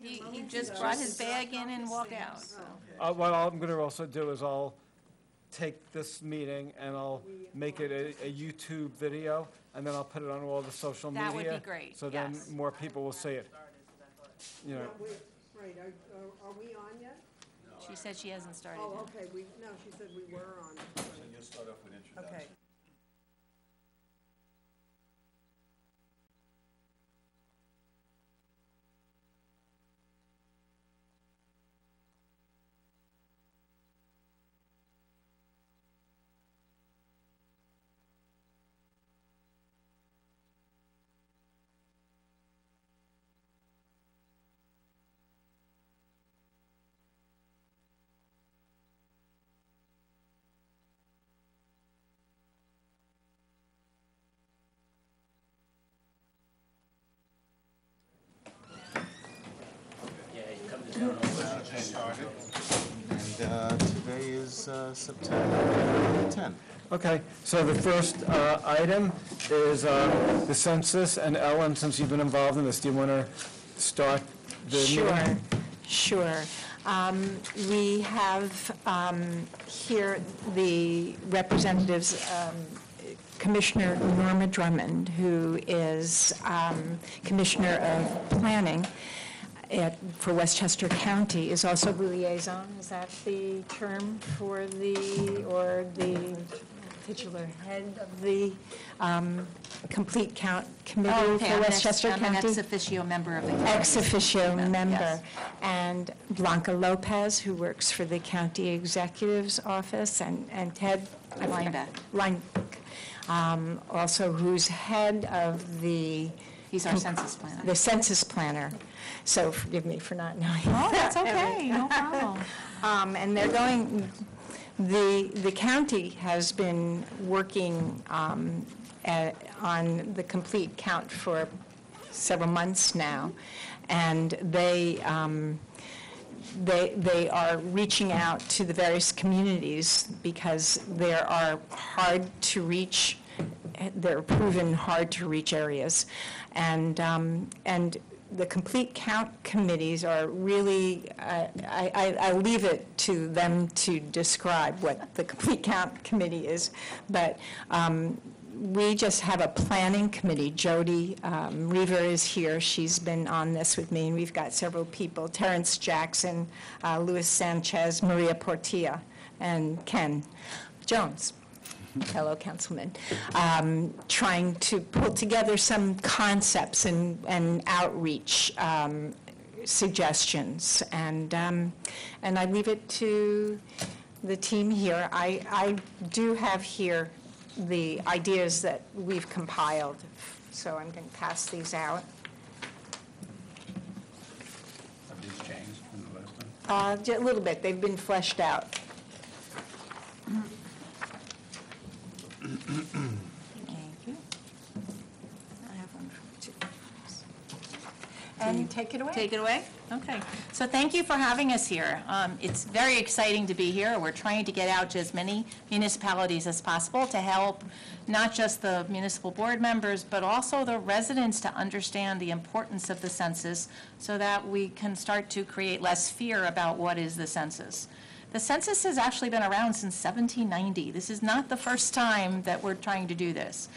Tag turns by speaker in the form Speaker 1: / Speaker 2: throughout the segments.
Speaker 1: He just brought his bag in and walked out, so.
Speaker 2: What I'm going to also do is I'll take this meeting and I'll make it a YouTube video, and then I'll put it on all the social media.
Speaker 1: That would be great,
Speaker 2: So then
Speaker 1: yes.
Speaker 2: more people will see it. You know.
Speaker 3: Right, are we on yet?
Speaker 1: She said she hasn't started
Speaker 3: Oh,
Speaker 1: yet.
Speaker 3: okay, no, she said we were on.
Speaker 4: So you'll start off with introduction.
Speaker 3: Okay.
Speaker 4: And today is September 10th.
Speaker 2: Okay, so the first item is the census. And Ellen, since you've been involved in this, do you want to start the meeting?
Speaker 5: Sure. We have here the representatives, Commissioner Norma Drummond, who is Commissioner of Planning for Westchester County, is also the liaison. Is that the term for the titular head of the Complete Count Committee for Westchester County?
Speaker 1: I'm an ex officio member of the county.
Speaker 5: Ex officio member.
Speaker 1: Yes.
Speaker 5: And Blanca Lopez, who works for the County Executive's Office, and Ted Linebeck, also who's head of the...
Speaker 1: He's our census planner.
Speaker 5: The census planner. So forgive me for not knowing.
Speaker 1: Oh, that's okay, no problem.
Speaker 5: And they're going, the county has been working on the complete count for several months now, and they are reaching out to the various communities because there are they're proven hard to reach areas, and the complete count committees are really, I leave it to them to describe what the complete count committee is, but we just have a planning committee. Jody Reaver is here. She's been on this with me, and we've got several people: Terrence Jackson, Luis Sanchez, Maria Portilla, and Ken Jones, fellow councilman, trying to pull together some concepts and outreach suggestions. And I leave it to the team here. I do have here the ideas that we've compiled, so I'm going to pass these out.
Speaker 4: Have these changed from the last time?
Speaker 5: Just a little bit. They've been fleshed out.
Speaker 1: Thank you.
Speaker 5: I have one for you.
Speaker 1: And
Speaker 5: take it away.
Speaker 1: Take it away? Okay. So thank you for having us here. It's very exciting to be here. We're trying to get out to as many municipalities as possible to help not just the municipal board members, but also the residents to understand the importance of the census so that we can start to create less fear about what is the census. The census has actually been around since 1790. This is not the first time that we're trying to do this.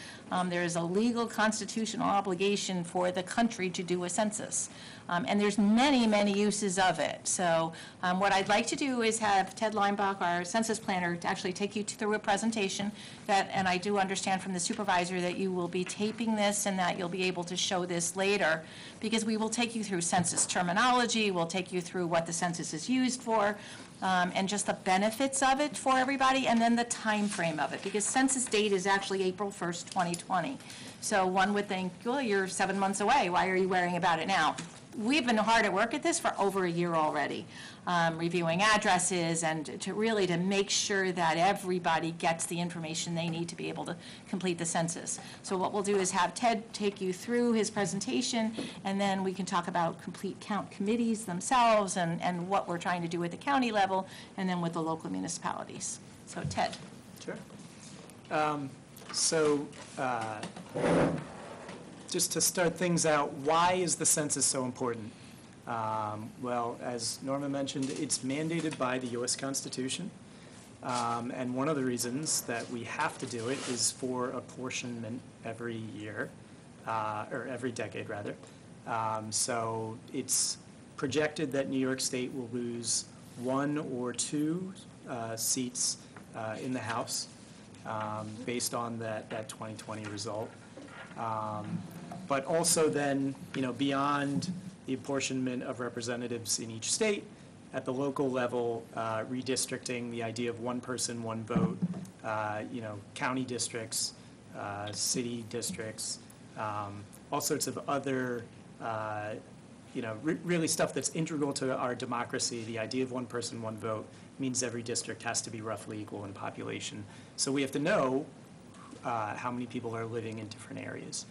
Speaker 1: There is a legal constitutional obligation for the country to do a census. And there's many, many uses of it. So what I'd like to do is have Ted Linebeck, our census planner, to actually take you through a presentation and I do understand from the supervisor that you will be taping this and that you'll be able to show this later, because we will take you through census terminology, we'll take you through what the census is used for, and just the benefits of it for everybody, and then the time frame of it, because census date is actually April 1st, 2020. So one would think, well, you're 7 months away. Why are you worrying about it now? We've been hard at work at this for over a year already, reviewing addresses and to make sure that everybody gets the information they need to be able to complete the census. So what we'll do is have Ted take you through his presentation, and then we can talk about complete count committees themselves and what we're trying to do at the county level and then with the local municipalities. So Ted.
Speaker 6: Sure. Just to start things out, why is the census so important? Well, as Norma mentioned, it's mandated by the U.S. Constitution. And one of the reasons that we have to do it is for apportionment every year, or every decade, rather. So it's projected that New York State will lose 1 or 2 seats in the House based on that 2020 result. But also then, beyond the apportionment of representatives in each state, at the local level, redistricting, the idea of one person, one vote, county districts, city districts, all sorts of other, really stuff that's integral to our democracy. The idea of one person, one vote means every district has to be roughly equal in population. So we have to know how many people are living in different areas.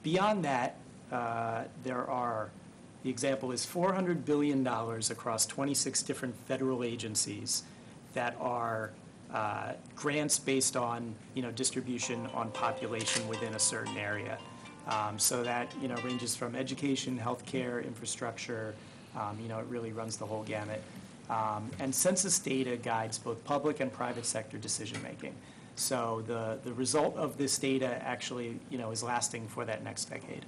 Speaker 6: Beyond that, the example is $400 billion across 26 different federal agencies that are grants based on, distribution on population within a certain area. So that, ranges from education, healthcare, infrastructure, it really runs the whole gamut. And census data guides both public and private sector decision-making. So the result of this data actually, is lasting for that next decade.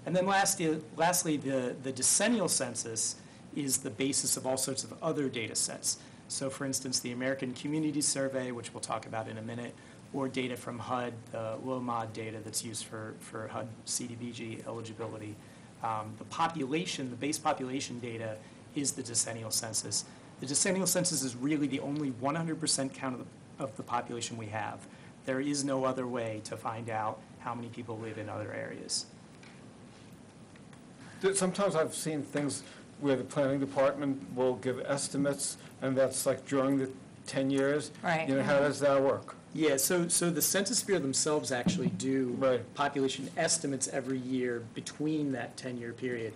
Speaker 6: And then lastly, the decennial census is the basis of all sorts of other data sets. So for instance, the American Community Survey, which we'll talk about in a minute, or data from HUD, the low-mod data that's used for HUD CDBG eligibility. The base population data is the decennial census. The decennial census is really the only 100% count of the population we have. There is no other way to find out how many people live in other areas.
Speaker 2: Sometimes I've seen things where the planning department will give estimates, and that's like during the 10 years.
Speaker 1: Right.
Speaker 2: How does that work?
Speaker 6: Yeah, so the Census Bureau themselves actually do
Speaker 2: Right.
Speaker 6: population estimates every year between that 10-year period.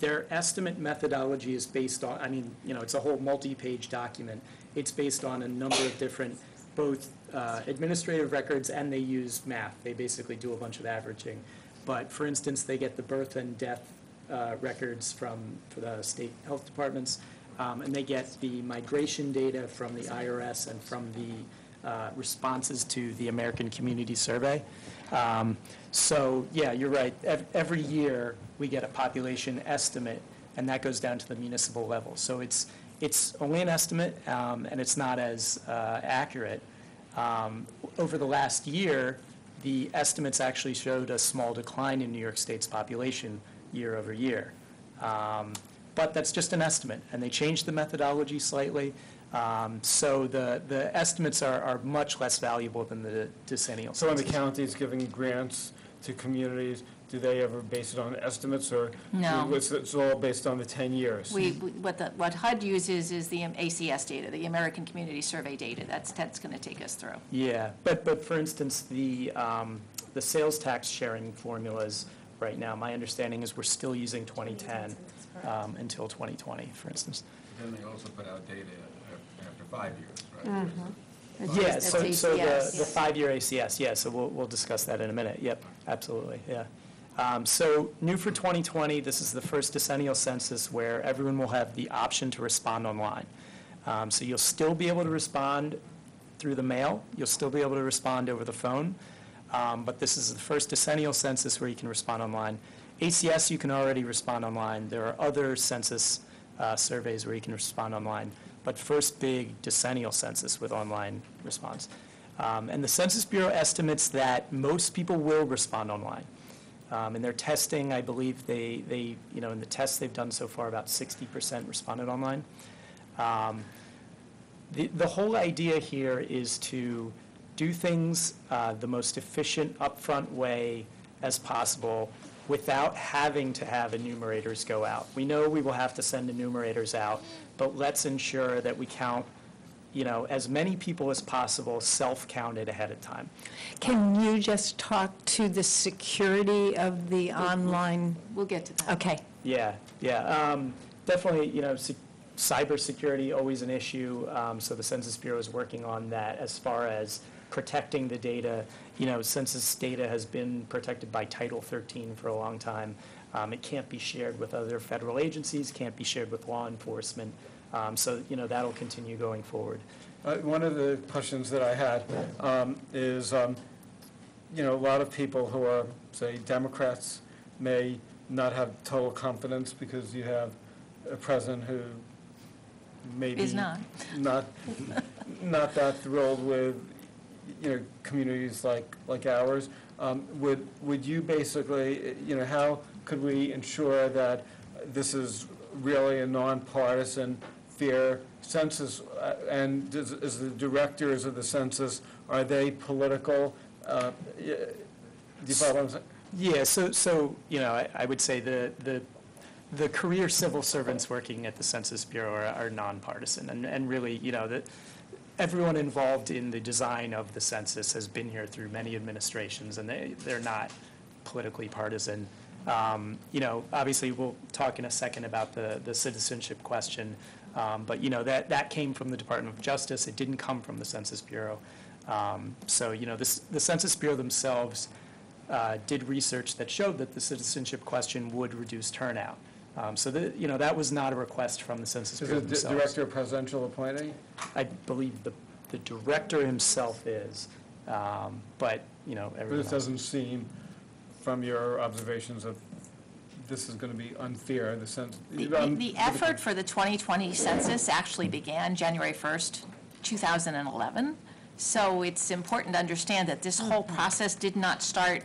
Speaker 6: Their estimate methodology is based on, it's a whole multi-page document. It's based on a number of different, both administrative records, and they use math. They basically do a bunch of averaging. But for instance, they get the birth and death records for the state health departments, and they get the migration data from the IRS and from the responses to the American Community Survey. So yeah, you're right. Every year we get a population estimate, and that goes down to the municipal level. So it's only an estimate, and it's not as accurate. Over the last year, the estimates actually showed a small decline in New York State's population year over year. But that's just an estimate, and they changed the methodology slightly. So the estimates are much less valuable than the decennial.
Speaker 2: So when the county is giving grants to communities, do they ever base it on estimates, or?
Speaker 1: No.
Speaker 2: It's all based on the 10 years?
Speaker 1: What HUD uses is the ACS data, the American Community Survey data. That's going to take us through.
Speaker 6: Yeah, but for instance, the sales tax sharing formulas right now, my understanding is we're still using 2010 until 2020, for instance.
Speaker 4: Then they also put out data after 5 years, right?
Speaker 6: Yeah, so the
Speaker 1: ACS.
Speaker 6: 5-year ACS, yeah, so we'll discuss that in a minute. Yep, absolutely, yeah. So new for 2020, this is the first decennial census where everyone will have the option to respond online. So you'll still be able to respond through the mail. You'll still be able to respond over the phone. But this is the first decennial census where you can respond online. ACS, you can already respond online. There are other census surveys where you can respond online. But first big decennial census with online response. And the Census Bureau estimates that most people will respond online. In their testing, I believe they in the tests they've done so far, about 60% responded online. The whole idea here is to do things the most efficient, upfront way as possible without having to have enumerators go out. We know we will have to send enumerators out, but let's ensure that we count as many people as possible, self-counted ahead of time.
Speaker 5: Can you just talk to the security of the online?
Speaker 1: We'll get to that.
Speaker 5: Okay.
Speaker 6: Yeah. Definitely, cybersecurity always an issue. So the Census Bureau is working on that as far as protecting the data. Census data has been protected by Title 13 for a long time. It can't be shared with other federal agencies, can't be shared with law enforcement. So, that'll continue going forward.
Speaker 2: One of the questions that I had is, a lot of people who are, say, Democrats may not have total confidence because you have a president who maybe
Speaker 1: Is not.
Speaker 2: not that thrilled with, communities like ours. Would you basically, how could we ensure that this is really a nonpartisan, fair census? And is the directors of the census, are they political? Do you follow what I'm saying?
Speaker 6: Yeah, so I would say the career civil servants working at the Census Bureau are nonpartisan, and really, everyone involved in the design of the census has been here through many administrations, and they're not politically partisan. Obviously, we'll talk in a second about the citizenship question, but that came from the Department of Justice. It didn't come from the Census Bureau. So the Census Bureau themselves did research that showed that the citizenship question would reduce turnout. So that was not a request from the Census Bureau themselves.
Speaker 2: Is the director a presidential appointee?
Speaker 6: I believe the director himself is, but
Speaker 2: But
Speaker 6: everyone
Speaker 2: it
Speaker 6: else.
Speaker 2: doesn't seem, from your observations, of this is going to be unfair.
Speaker 1: The effort for the 2020 census actually began January 1st, 2011. So it's important to understand that this whole process did not start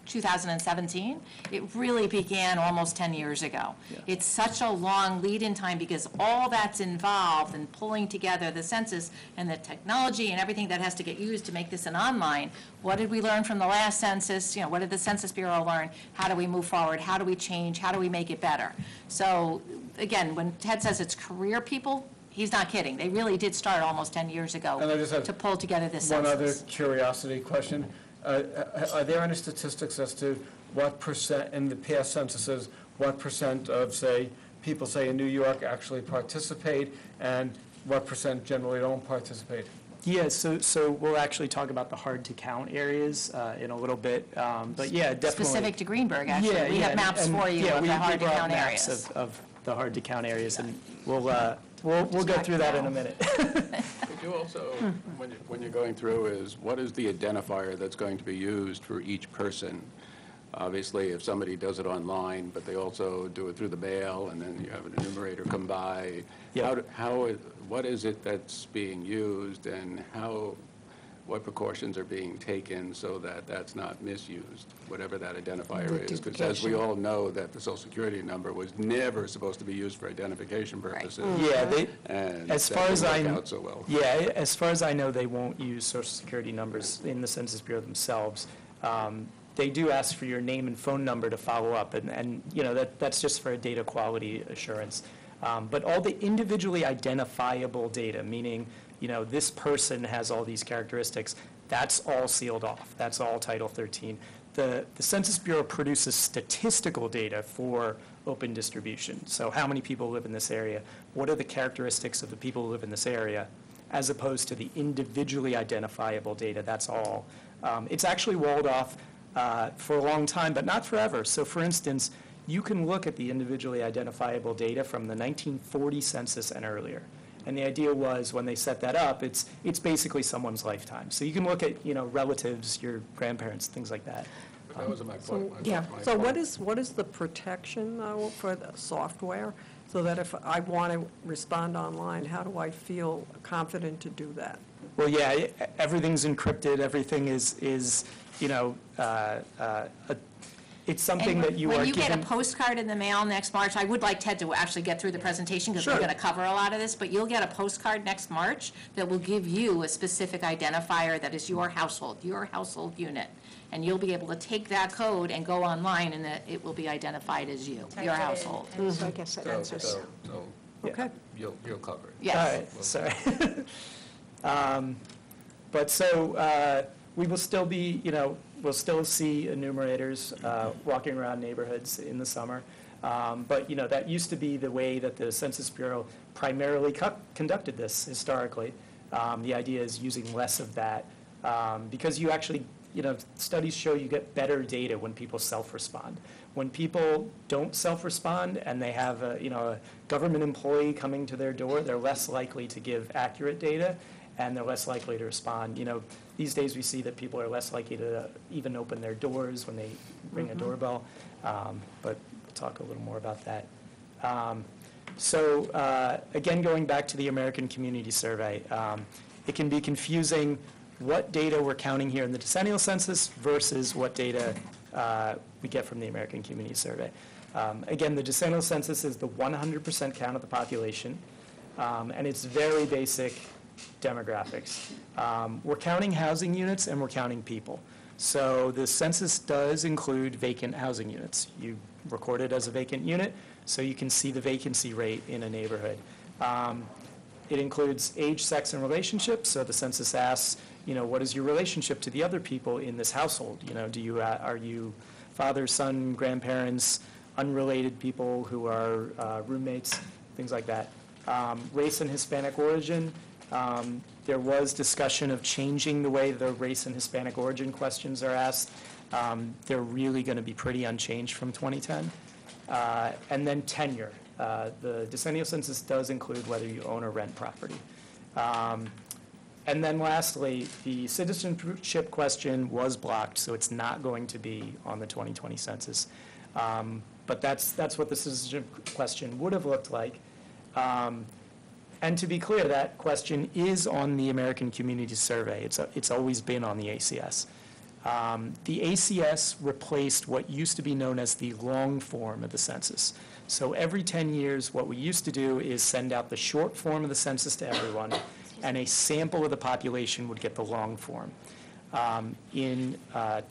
Speaker 1: 2017. It really began almost 10 years ago.
Speaker 6: Yeah.
Speaker 1: It's such a long lead-in time because all that's involved in pulling together the census and the technology and everything that has to get used to make this an online. What did we learn from the last census? What did the Census Bureau learn? How do we move forward? How do we change? How do we make it better? So again, when Ted says it's career people, he's not kidding. They really did start almost 10 years ago
Speaker 2: And I just have
Speaker 1: to pull together this
Speaker 2: one
Speaker 1: census.
Speaker 2: other curiosity question. Are there any statistics as to what percent, in the past censuses, what percent of, say, people, say, in New York actually participate, and what percent generally don't participate?
Speaker 6: Yeah, so we'll actually talk about the hard-to-count areas in a little bit, but yeah, definitely.
Speaker 1: Specific to Greenberg, actually.
Speaker 6: Yeah,
Speaker 1: We have maps for you of the hard-to-count areas.
Speaker 6: We brought maps of the hard-to-count areas, and we'll go through that in a minute.
Speaker 4: Could you also, when you're going through, what is the identifier that's going to be used for each person? Obviously, if somebody does it online, but they also do it through the mail, and then you have an enumerator come by,
Speaker 6: Yeah.
Speaker 4: what is it that's being used, and what precautions are being taken so that that's not misused, whatever that identifier is? Because as we all know, that the Social Security number was never supposed to be used for identification purposes.
Speaker 6: Yeah,
Speaker 4: And
Speaker 6: as
Speaker 4: that
Speaker 6: far as
Speaker 4: didn't
Speaker 6: I
Speaker 4: work out so well.
Speaker 6: Yeah, as far as I know, they won't use Social Security numbers in the Census Bureau themselves. They do ask for your name and phone number to follow up, and that's just for a data quality assurance. But all the individually identifiable data, meaning, this person has all these characteristics, that's all sealed off. That's all Title 13. The Census Bureau produces statistical data for open distribution. So how many people live in this area? What are the characteristics of the people who live in this area? As opposed to the individually identifiable data, that's all. It's actually walled off for a long time, but not forever. So for instance, you can look at the individually identifiable data from the 1940 census and earlier. And the idea was, when they set that up, it's basically someone's lifetime. So you can look at, relatives, your grandparents, things like that.
Speaker 4: But that was my point.
Speaker 3: Yeah,
Speaker 4: my
Speaker 3: so
Speaker 4: point.
Speaker 3: what is the protection, though, for the software? So that if I want to respond online, how do I feel confident to do that?
Speaker 6: Well, yeah, everything's encrypted. Everything is it's something
Speaker 1: And
Speaker 6: that you are
Speaker 1: when you get
Speaker 6: given.
Speaker 1: a postcard in the mail next March, I would like Ted to actually get through the presentation because we're
Speaker 3: Sure.
Speaker 1: going to cover a lot of this, but you'll get a postcard next March that will give you a specific identifier that is your household unit. And you'll be able to take that code and go online, and it will be identified as you, your household.
Speaker 5: So I guess that
Speaker 4: So
Speaker 5: answers.
Speaker 3: Okay.
Speaker 4: you'll cover it.
Speaker 1: Yes.
Speaker 6: All right, sorry. But so we will still be, we'll still see enumerators walking around neighborhoods in the summer. But, that used to be the way that the Census Bureau primarily conducted this historically. The idea is using less of that because you actually, studies show you get better data when people self-respond. When people don't self-respond and they have a government employee coming to their door, they're less likely to give accurate data and they're less likely to respond. These days we see that people are less likely to even open their doors when they ring a doorbell, but we'll talk a little more about that. Again, going back to the American Community Survey, it can be confusing what data we're counting here in the decennial census versus what data we get from the American Community Survey. Again, the decennial census is the 100% count of the population, and it's very basic demographics. We're counting housing units and we're counting people. So the census does include vacant housing units. You record it as a vacant unit, so you can see the vacancy rate in a neighborhood. It includes age, sex, and relationships. So the census asks, what is your relationship to the other people in this household? Are you father, son, grandparents, unrelated people who are roommates, things like that. Race and Hispanic origin. There was discussion of changing the way the race and Hispanic origin questions are asked. They're really going to be pretty unchanged from 2010. And then tenure. The decennial census does include whether you own or rent property. And then lastly, the citizenship question was blocked, so it's not going to be on the 2020 census. But that's what the citizenship question would have looked like. And to be clear, that question is on the American Community Survey. It's always been on the ACS. The ACS replaced what used to be known as the long form of the census. So every 10 years, what we used to do is send out the short form of the census to everyone, and a sample of the population would get the long form. In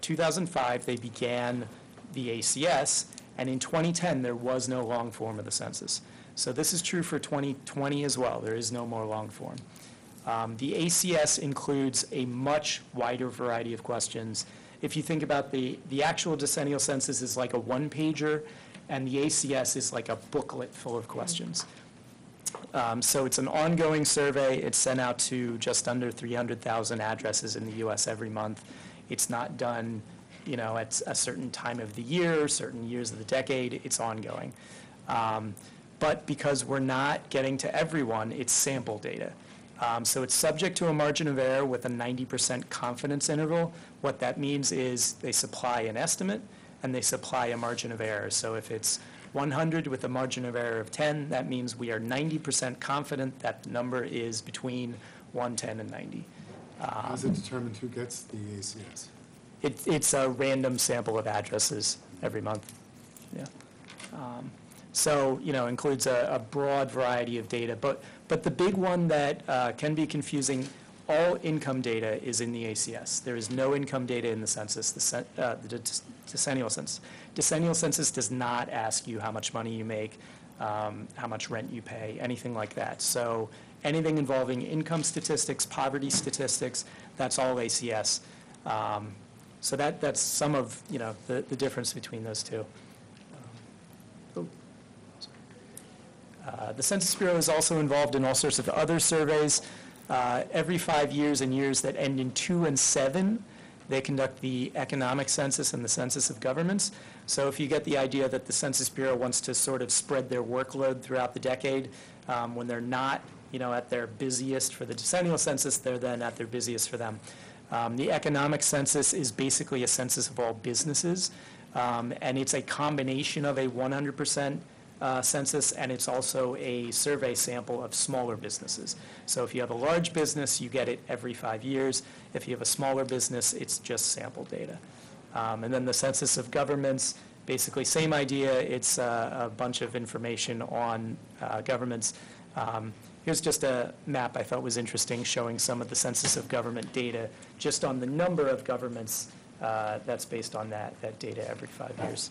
Speaker 6: 2005, they began the ACS, and in 2010, there was no long form of the census. So this is true for 2020 as well. There is no more long form. The ACS includes a much wider variety of questions. If you think about the actual decennial census is like a one-pager, and the ACS is like a booklet full of questions. So it's an ongoing survey. It's sent out to just under 300,000 addresses in the U.S. every month. It's not done, at a certain time of the year, certain years of the decade. It's ongoing. But because we're not getting to everyone, it's sample data. So it's subject to a margin of error with a 90% confidence interval. What that means is they supply an estimate and they supply a margin of error. So if it's 100 with a margin of error of 10, that means we are 90% confident that the number is between 110 and 90.
Speaker 7: How is it determined who gets the ACS?
Speaker 6: It's a random sample of addresses every month. Yeah. So, includes a broad variety of data. But the big one that can be confusing, all income data is in the ACS. There is no income data in the census, the decennial census. Decennial census does not ask you how much money you make, how much rent you pay, anything like that. So anything involving income statistics, poverty statistics, that's all ACS. So that's some of, the difference between those two. The Census Bureau is also involved in all sorts of other surveys. Every 5 years and years that end in 2 and 7, they conduct the economic census and the census of governments. So if you get the idea that the Census Bureau wants to sort of spread their workload throughout the decade, when they're not, at their busiest for the decennial census, they're then at their busiest for them. The economic census is basically a census of all businesses, and it's a combination of a 100% census, and it's also a survey sample of smaller businesses. So if you have a large business, you get it every 5 years. If you have a smaller business, it's just sample data. And then the census of governments, basically same idea. It's a bunch of information on governments. Here's just a map I thought was interesting, showing some of the census of government data just on the number of governments that's based on that data every 5 years.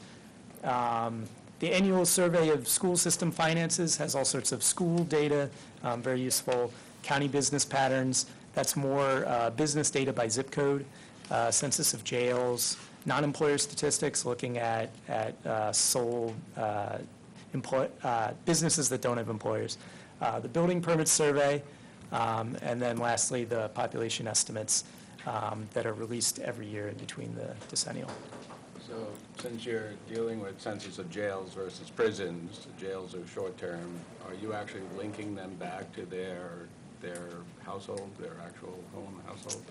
Speaker 6: The annual survey of school system finances has all sorts of school data, very useful. County business patterns, that's more business data by zip code. Census of jails, non-employer statistics, looking at sole businesses that don't have employers. The building permit survey, And then lastly, the population estimates that are released every year in between the decennial.
Speaker 4: So since you're dealing with census of jails versus prisons, jails are short-term, are you actually linking them back to their household, their actual home household?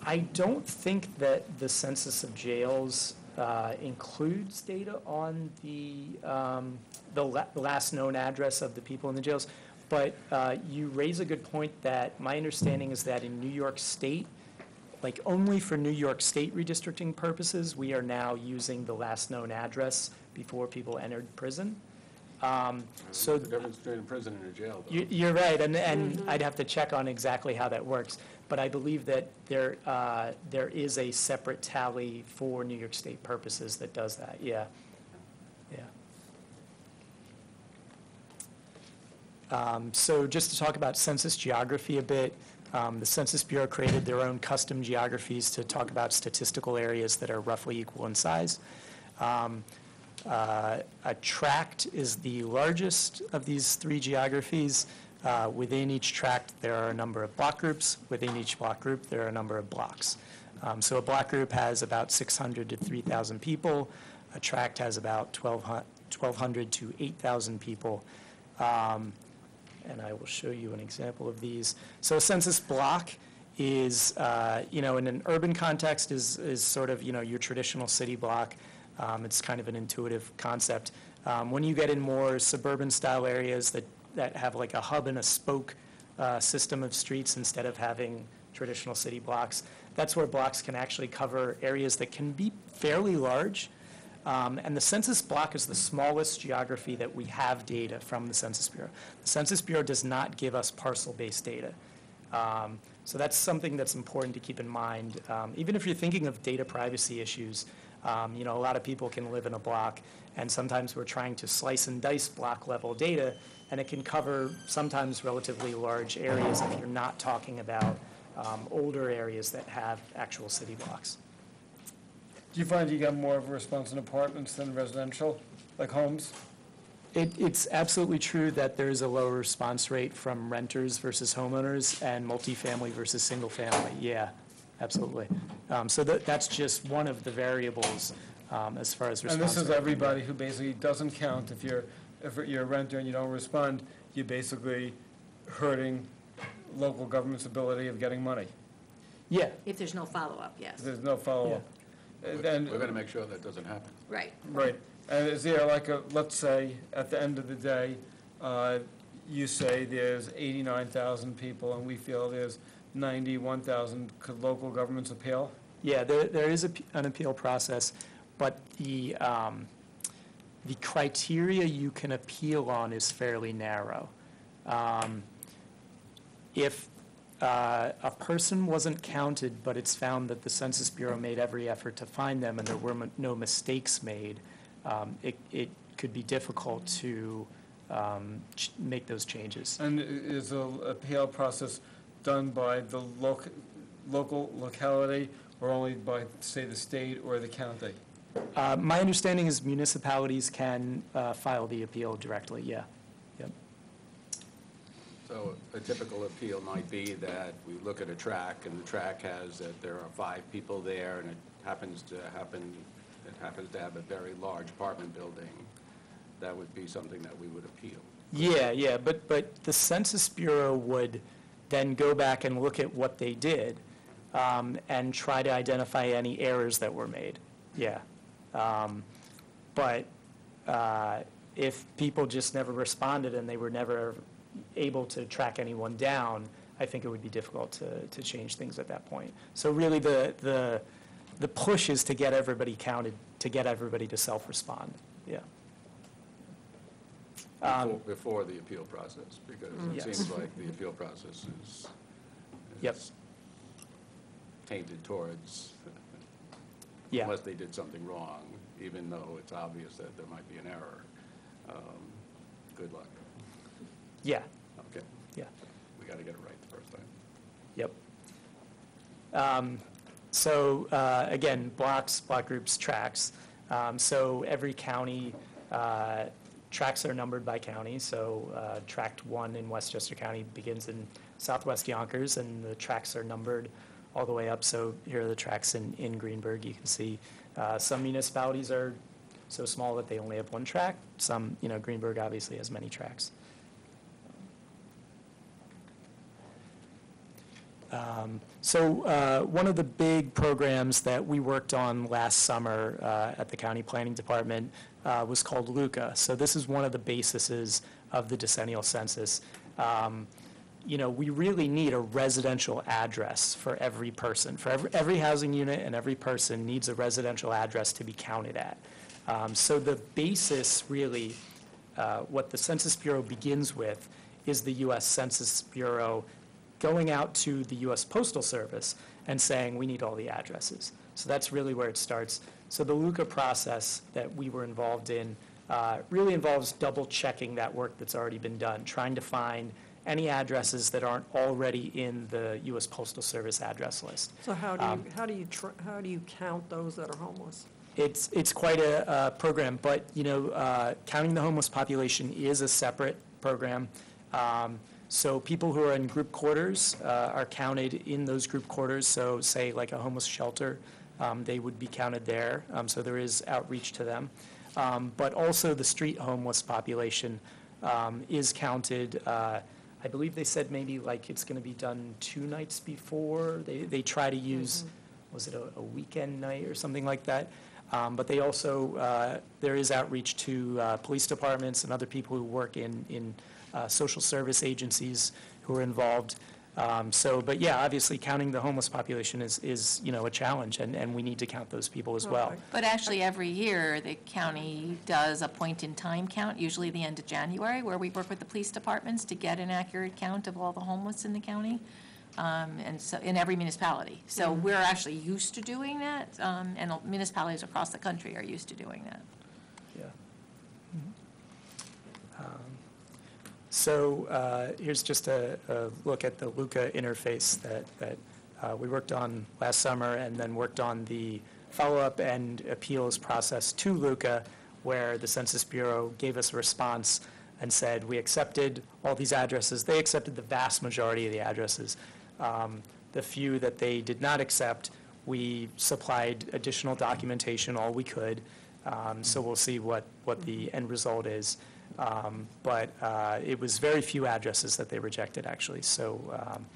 Speaker 6: I don't think that the census of jails includes data on the last known address of the people in the jails. But you raise a good point that my understanding is that in New York State, like only for New York State redistricting purposes, we are now using the last known address before people entered prison. So
Speaker 4: What's the difference between a prison and a jail, though?
Speaker 6: you're right, and I'd have to check on exactly how that works. But I believe that there is a separate tally for New York State purposes that does that, yeah. So just to talk about census geography a bit, the Census Bureau created their own custom geographies to talk about statistical areas that are roughly equal in size. A tract is the largest of these three geographies. Within each tract, there are a number of block groups. Within each block group, there are a number of blocks. So a block group has about 600 to 3,000 people. A tract has about 1,200 to 8,000 people. And I will show you an example of these. So a census block is, in an urban context, is sort of, your traditional city block. It's kind of an intuitive concept. When you get in more suburban style areas that have like a hub and a spoke system of streets instead of having traditional city blocks, that's where blocks can actually cover areas that can be fairly large. And the census block is the smallest geography that we have data from the Census Bureau. The Census Bureau does not give us parcel-based data. So that's something that's important to keep in mind. Even if you're thinking of data privacy issues, a lot of people can live in a block, and sometimes we're trying to slice and dice block level data, and it can cover sometimes relatively large areas if you're not talking about older areas that have actual city blocks.
Speaker 2: Do you find you get more of a response in apartments than residential, like homes?
Speaker 6: It's absolutely true that there is a lower response rate from renters versus homeowners and multifamily versus single family. Yeah, absolutely. So that's just one of the variables as far as response.
Speaker 2: And this is
Speaker 6: rate.
Speaker 2: everybody who basically doesn't count. If you're a renter and you don't respond, you're basically hurting local government's ability of getting money.
Speaker 6: Yeah.
Speaker 8: If there's no follow-up, yes.
Speaker 2: There's no follow-up.
Speaker 4: We're
Speaker 2: And
Speaker 4: going to make sure that doesn't happen.
Speaker 8: Right.
Speaker 2: right. And is there like let's say, at the end of the day, you say there's 89,000 people and we feel there's 91,000, could local governments appeal?
Speaker 6: Yeah, there is an appeal process, but the criteria you can appeal on is fairly narrow. If a person wasn't counted, but it's found that the Census Bureau made every effort to find them and there were no mistakes made, it could be difficult to make those changes.
Speaker 2: And is the appeal process done by the local locality or only by, say, the state or the county?
Speaker 6: My understanding is municipalities can file the appeal directly, yeah. Yep.
Speaker 4: So a typical appeal might be that we look at a track, and the track has that there are 5 people there, and it happens to have a very large apartment building. That would be something that we would appeal.
Speaker 6: Yeah, but the Census Bureau would then go back and look at what they did and try to identify any errors that were made, yeah. But if people just never responded and they were never able to track anyone down, I think it would be difficult to change things at that point. So really the push is to get everybody counted, to get everybody to self-respond, yeah.
Speaker 4: Before the appeal process, because it
Speaker 6: Yes.
Speaker 4: seems like the appeal process is
Speaker 6: Yep.
Speaker 4: tainted towards,
Speaker 6: Yeah.
Speaker 4: unless they did something wrong, even though it's obvious that there might be an error. Good luck.
Speaker 6: Yeah,
Speaker 4: Okay,
Speaker 6: yeah.
Speaker 4: we got to get it right the first time.
Speaker 6: Yep. So again, blocks, block groups, tracts. So every county Tracts are numbered by county, so Tract 1 in Westchester County begins in southwest Yonkers, and the tracts are numbered all the way up. So here are the tracts in Greenberg. You can see some municipalities are so small that they only have one tract. Some, Greenberg obviously has many tracts. So one of the big programs that we worked on last summer at the County Planning Department was called LUCA. So this is one of the bases of the decennial census. We really need a residential address for every person. For every housing unit and every person needs a residential address to be counted at. So the basis really, what the Census Bureau begins with is the U.S. Census Bureau going out to the U.S. Postal Service and saying, we need all the addresses. So that's really where it starts. So the LUCA process that we were involved in really involves double-checking that work that's already been done, trying to find any addresses that aren't already in the U.S. Postal Service address list.
Speaker 3: So how do you count those that are homeless?
Speaker 6: It's quite a program, but, counting the homeless population is a separate program. So people who are in group quarters are counted in those group quarters. So say like a homeless shelter, they would be counted there. So there is outreach to them. But also the street homeless population is counted. I believe they said maybe like it's going to be done 2 nights before. They try to use, was it a weekend night or something like that? But they also, there is outreach to police departments and other people who work in social service agencies who are involved. But yeah, obviously counting the homeless population is a challenge, and we need to count those people as well.
Speaker 1: But actually, every year, the county does a point-in-time count, usually the end of January, where we work with the police departments to get an accurate count of all the homeless in the county, and so in every municipality. So we're actually used to doing that, and municipalities across the country are used to doing that.
Speaker 6: Yeah. So here's just a look at the LUCA interface that we worked on last summer, and then worked on the follow-up and appeals process to LUCA, where the Census Bureau gave us a response and said, we accepted all these addresses. They accepted the vast majority of the addresses. The few that they did not accept, we supplied additional documentation, all we could. So we'll see what the end result is. But it was very few addresses that they rejected, actually. So.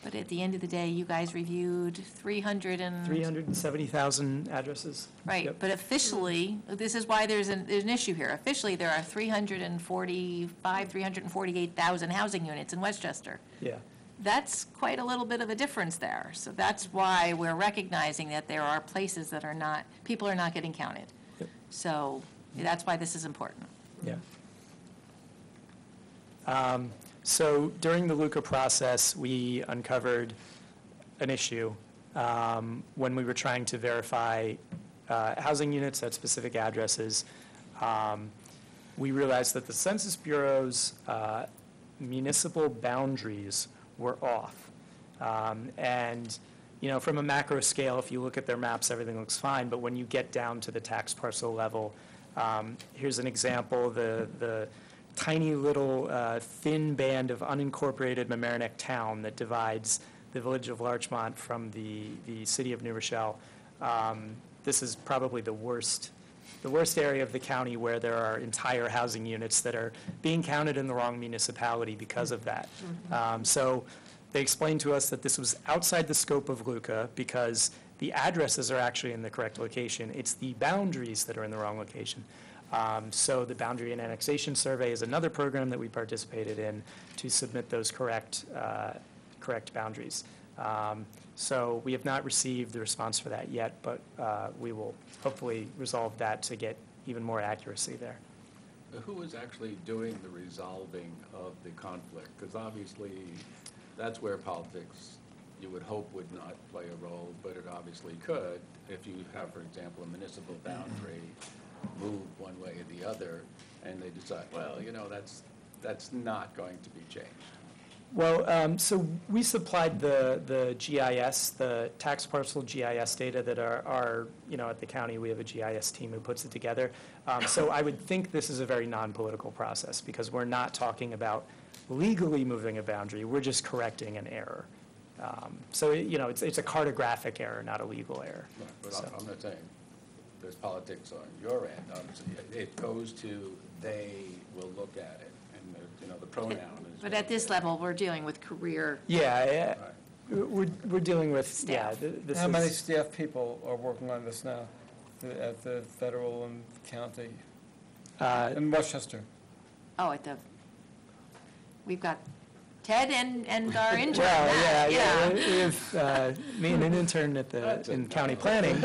Speaker 1: But at the end of the day, you guys reviewed
Speaker 6: 370,000 addresses.
Speaker 1: Right,
Speaker 6: Yep.
Speaker 1: but officially, this is why there's an issue here. Officially, there are 348,000 housing units in Westchester.
Speaker 6: Yeah.
Speaker 1: That's quite a little bit of a difference there. So that's why we're recognizing that there are places that are not, people are not getting counted.
Speaker 6: Yep.
Speaker 1: So that's why this is important.
Speaker 6: Yeah. So during the LUCA process, we uncovered an issue when we were trying to verify housing units at specific addresses. We realized that the Census Bureau's municipal boundaries were off. And, from a macro scale, if you look at their maps, everything looks fine. But when you get down to the tax parcel level, here's an example. The tiny little thin band of unincorporated Mamaroneck town that divides the village of Larchmont from the city of New Rochelle. This is probably the worst area of the county where there are entire housing units that are being counted in the wrong municipality because of that. So they explained to us that this was outside the scope of LUCA because the addresses are actually in the correct location. It's the boundaries that are in the wrong location. So the Boundary and Annexation Survey is another program that we participated in to submit those correct boundaries. So we have not received the response for that yet, but we will hopefully resolve that to get even more accuracy there.
Speaker 4: Who is actually doing the resolving of the conflict? Because obviously, that's where politics, you would hope, would not play a role, but it obviously could. If you have, for example, a municipal boundary move one way or the other, and they decide, well, that's not going to be changed.
Speaker 6: Well, so we supplied the GIS, the tax parcel GIS data that are, at the county, we have a GIS team who puts it together. So I would think this is a very non-political process, because we're not talking about legally moving a boundary, we're just correcting an error. So, it's a cartographic error, not a legal error.
Speaker 4: Right, but
Speaker 6: So-
Speaker 4: I'm not saying there's politics on your end. It goes to, they will look at it, and, the pronoun is.
Speaker 1: But at this level, we're dealing with career.
Speaker 6: Yeah,
Speaker 4: Right.
Speaker 6: we're dealing with,
Speaker 1: Staff.
Speaker 6: this
Speaker 2: How many
Speaker 6: is,
Speaker 2: staff people are working on this now at the federal and county, in Westchester?
Speaker 1: Oh, we've got Ted and our intern.
Speaker 6: well,
Speaker 1: Matt,
Speaker 6: we have, me and an intern in county planning,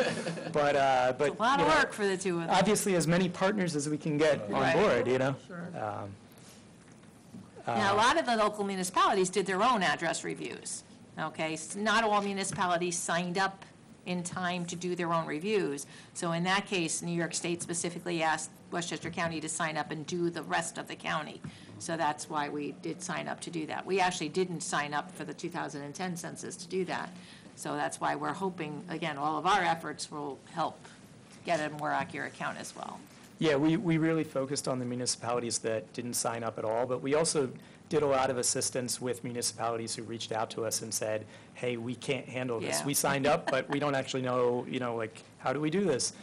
Speaker 6: but,
Speaker 1: It's a lot of work for the two of them.
Speaker 6: obviously as many partners as we can get on
Speaker 1: Right.
Speaker 6: board,
Speaker 3: Sure.
Speaker 1: Now, a lot of the local municipalities did their own address reviews, okay? Not all municipalities signed up in time to do their own reviews. So in that case, New York State specifically asked Westchester County to sign up and do the rest of the county. So that's why we did sign up to do that. We actually didn't sign up for the 2010 census to do that. So that's why we're hoping, again, all of our efforts will help get a more accurate count as well.
Speaker 6: Yeah, we really focused on the municipalities that didn't sign up at all, but we also did a lot of assistance with municipalities who reached out to us and said, hey, we can't handle this.
Speaker 1: Yeah.
Speaker 6: We signed up, but we don't actually know, how do we do this?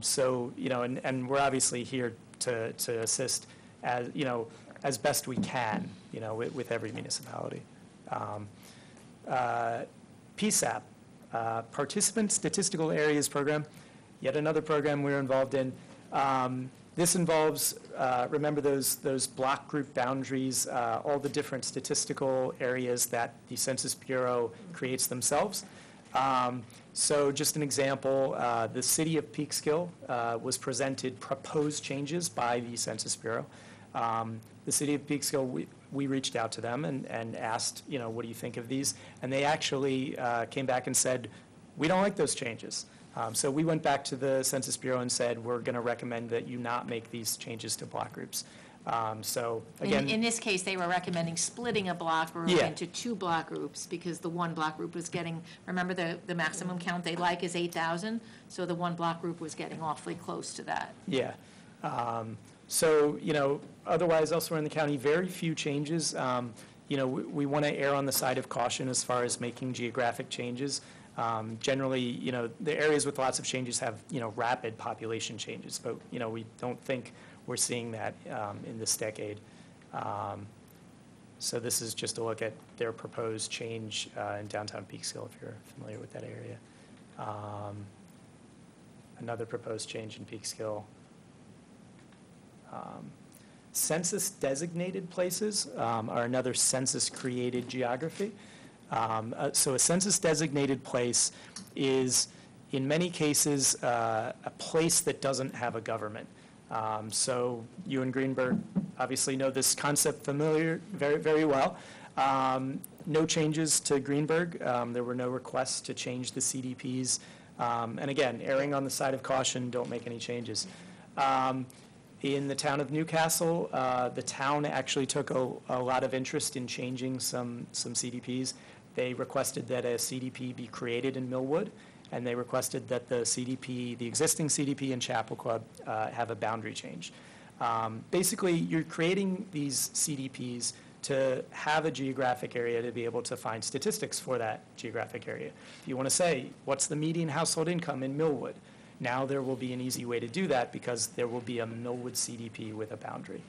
Speaker 6: So, and we're obviously here to assist as best we can, with every municipality. PSAP, Participant Statistical Areas Program, yet another program we're involved in. This involves, remember those block group boundaries, all the different statistical areas that the Census Bureau creates themselves. So just an example, the city of Peekskill was presented proposed changes by the Census Bureau. The city of Peekskill, we reached out to them and asked, what do you think of these? And they actually came back and said, we don't like those changes. So we went back to the Census Bureau and said, we're going to recommend that you not make these changes to block groups. So again.
Speaker 1: In this case, they were recommending splitting a block group
Speaker 6: Yeah.
Speaker 1: into 2 block groups because the one block group was getting, remember the maximum count they like is 8,000? So the one block group was getting awfully close to that.
Speaker 6: Yeah. So, otherwise elsewhere in the county, very few changes. We want to err on the side of caution as far as making geographic changes. Generally, the areas with lots of changes have, rapid population changes, but, we don't think we're seeing that in this decade. So this is just a look at their proposed change in downtown Peekskill, if you're familiar with that area. Another proposed change in Peekskill. Census-designated places are another census-created geography. So a census-designated place is, in many cases, a place that doesn't have a government. So you and Greenberg obviously know this concept very, very well. No changes to Greenberg. There were no requests to change the CDPs. And again, erring on the side of caution, don't make any changes. In the town of Newcastle, the town actually took a lot of interest in changing some CDPs. They requested that a CDP be created in Millwood, and they requested that the existing CDP in Chapel Club have a boundary change. Basically, you're creating these CDPs to have a geographic area to be able to find statistics for that geographic area. If you want to say, what's the median household income in Millwood? Now there will be an easy way to do that because there will be a Millwood CDP with a boundary.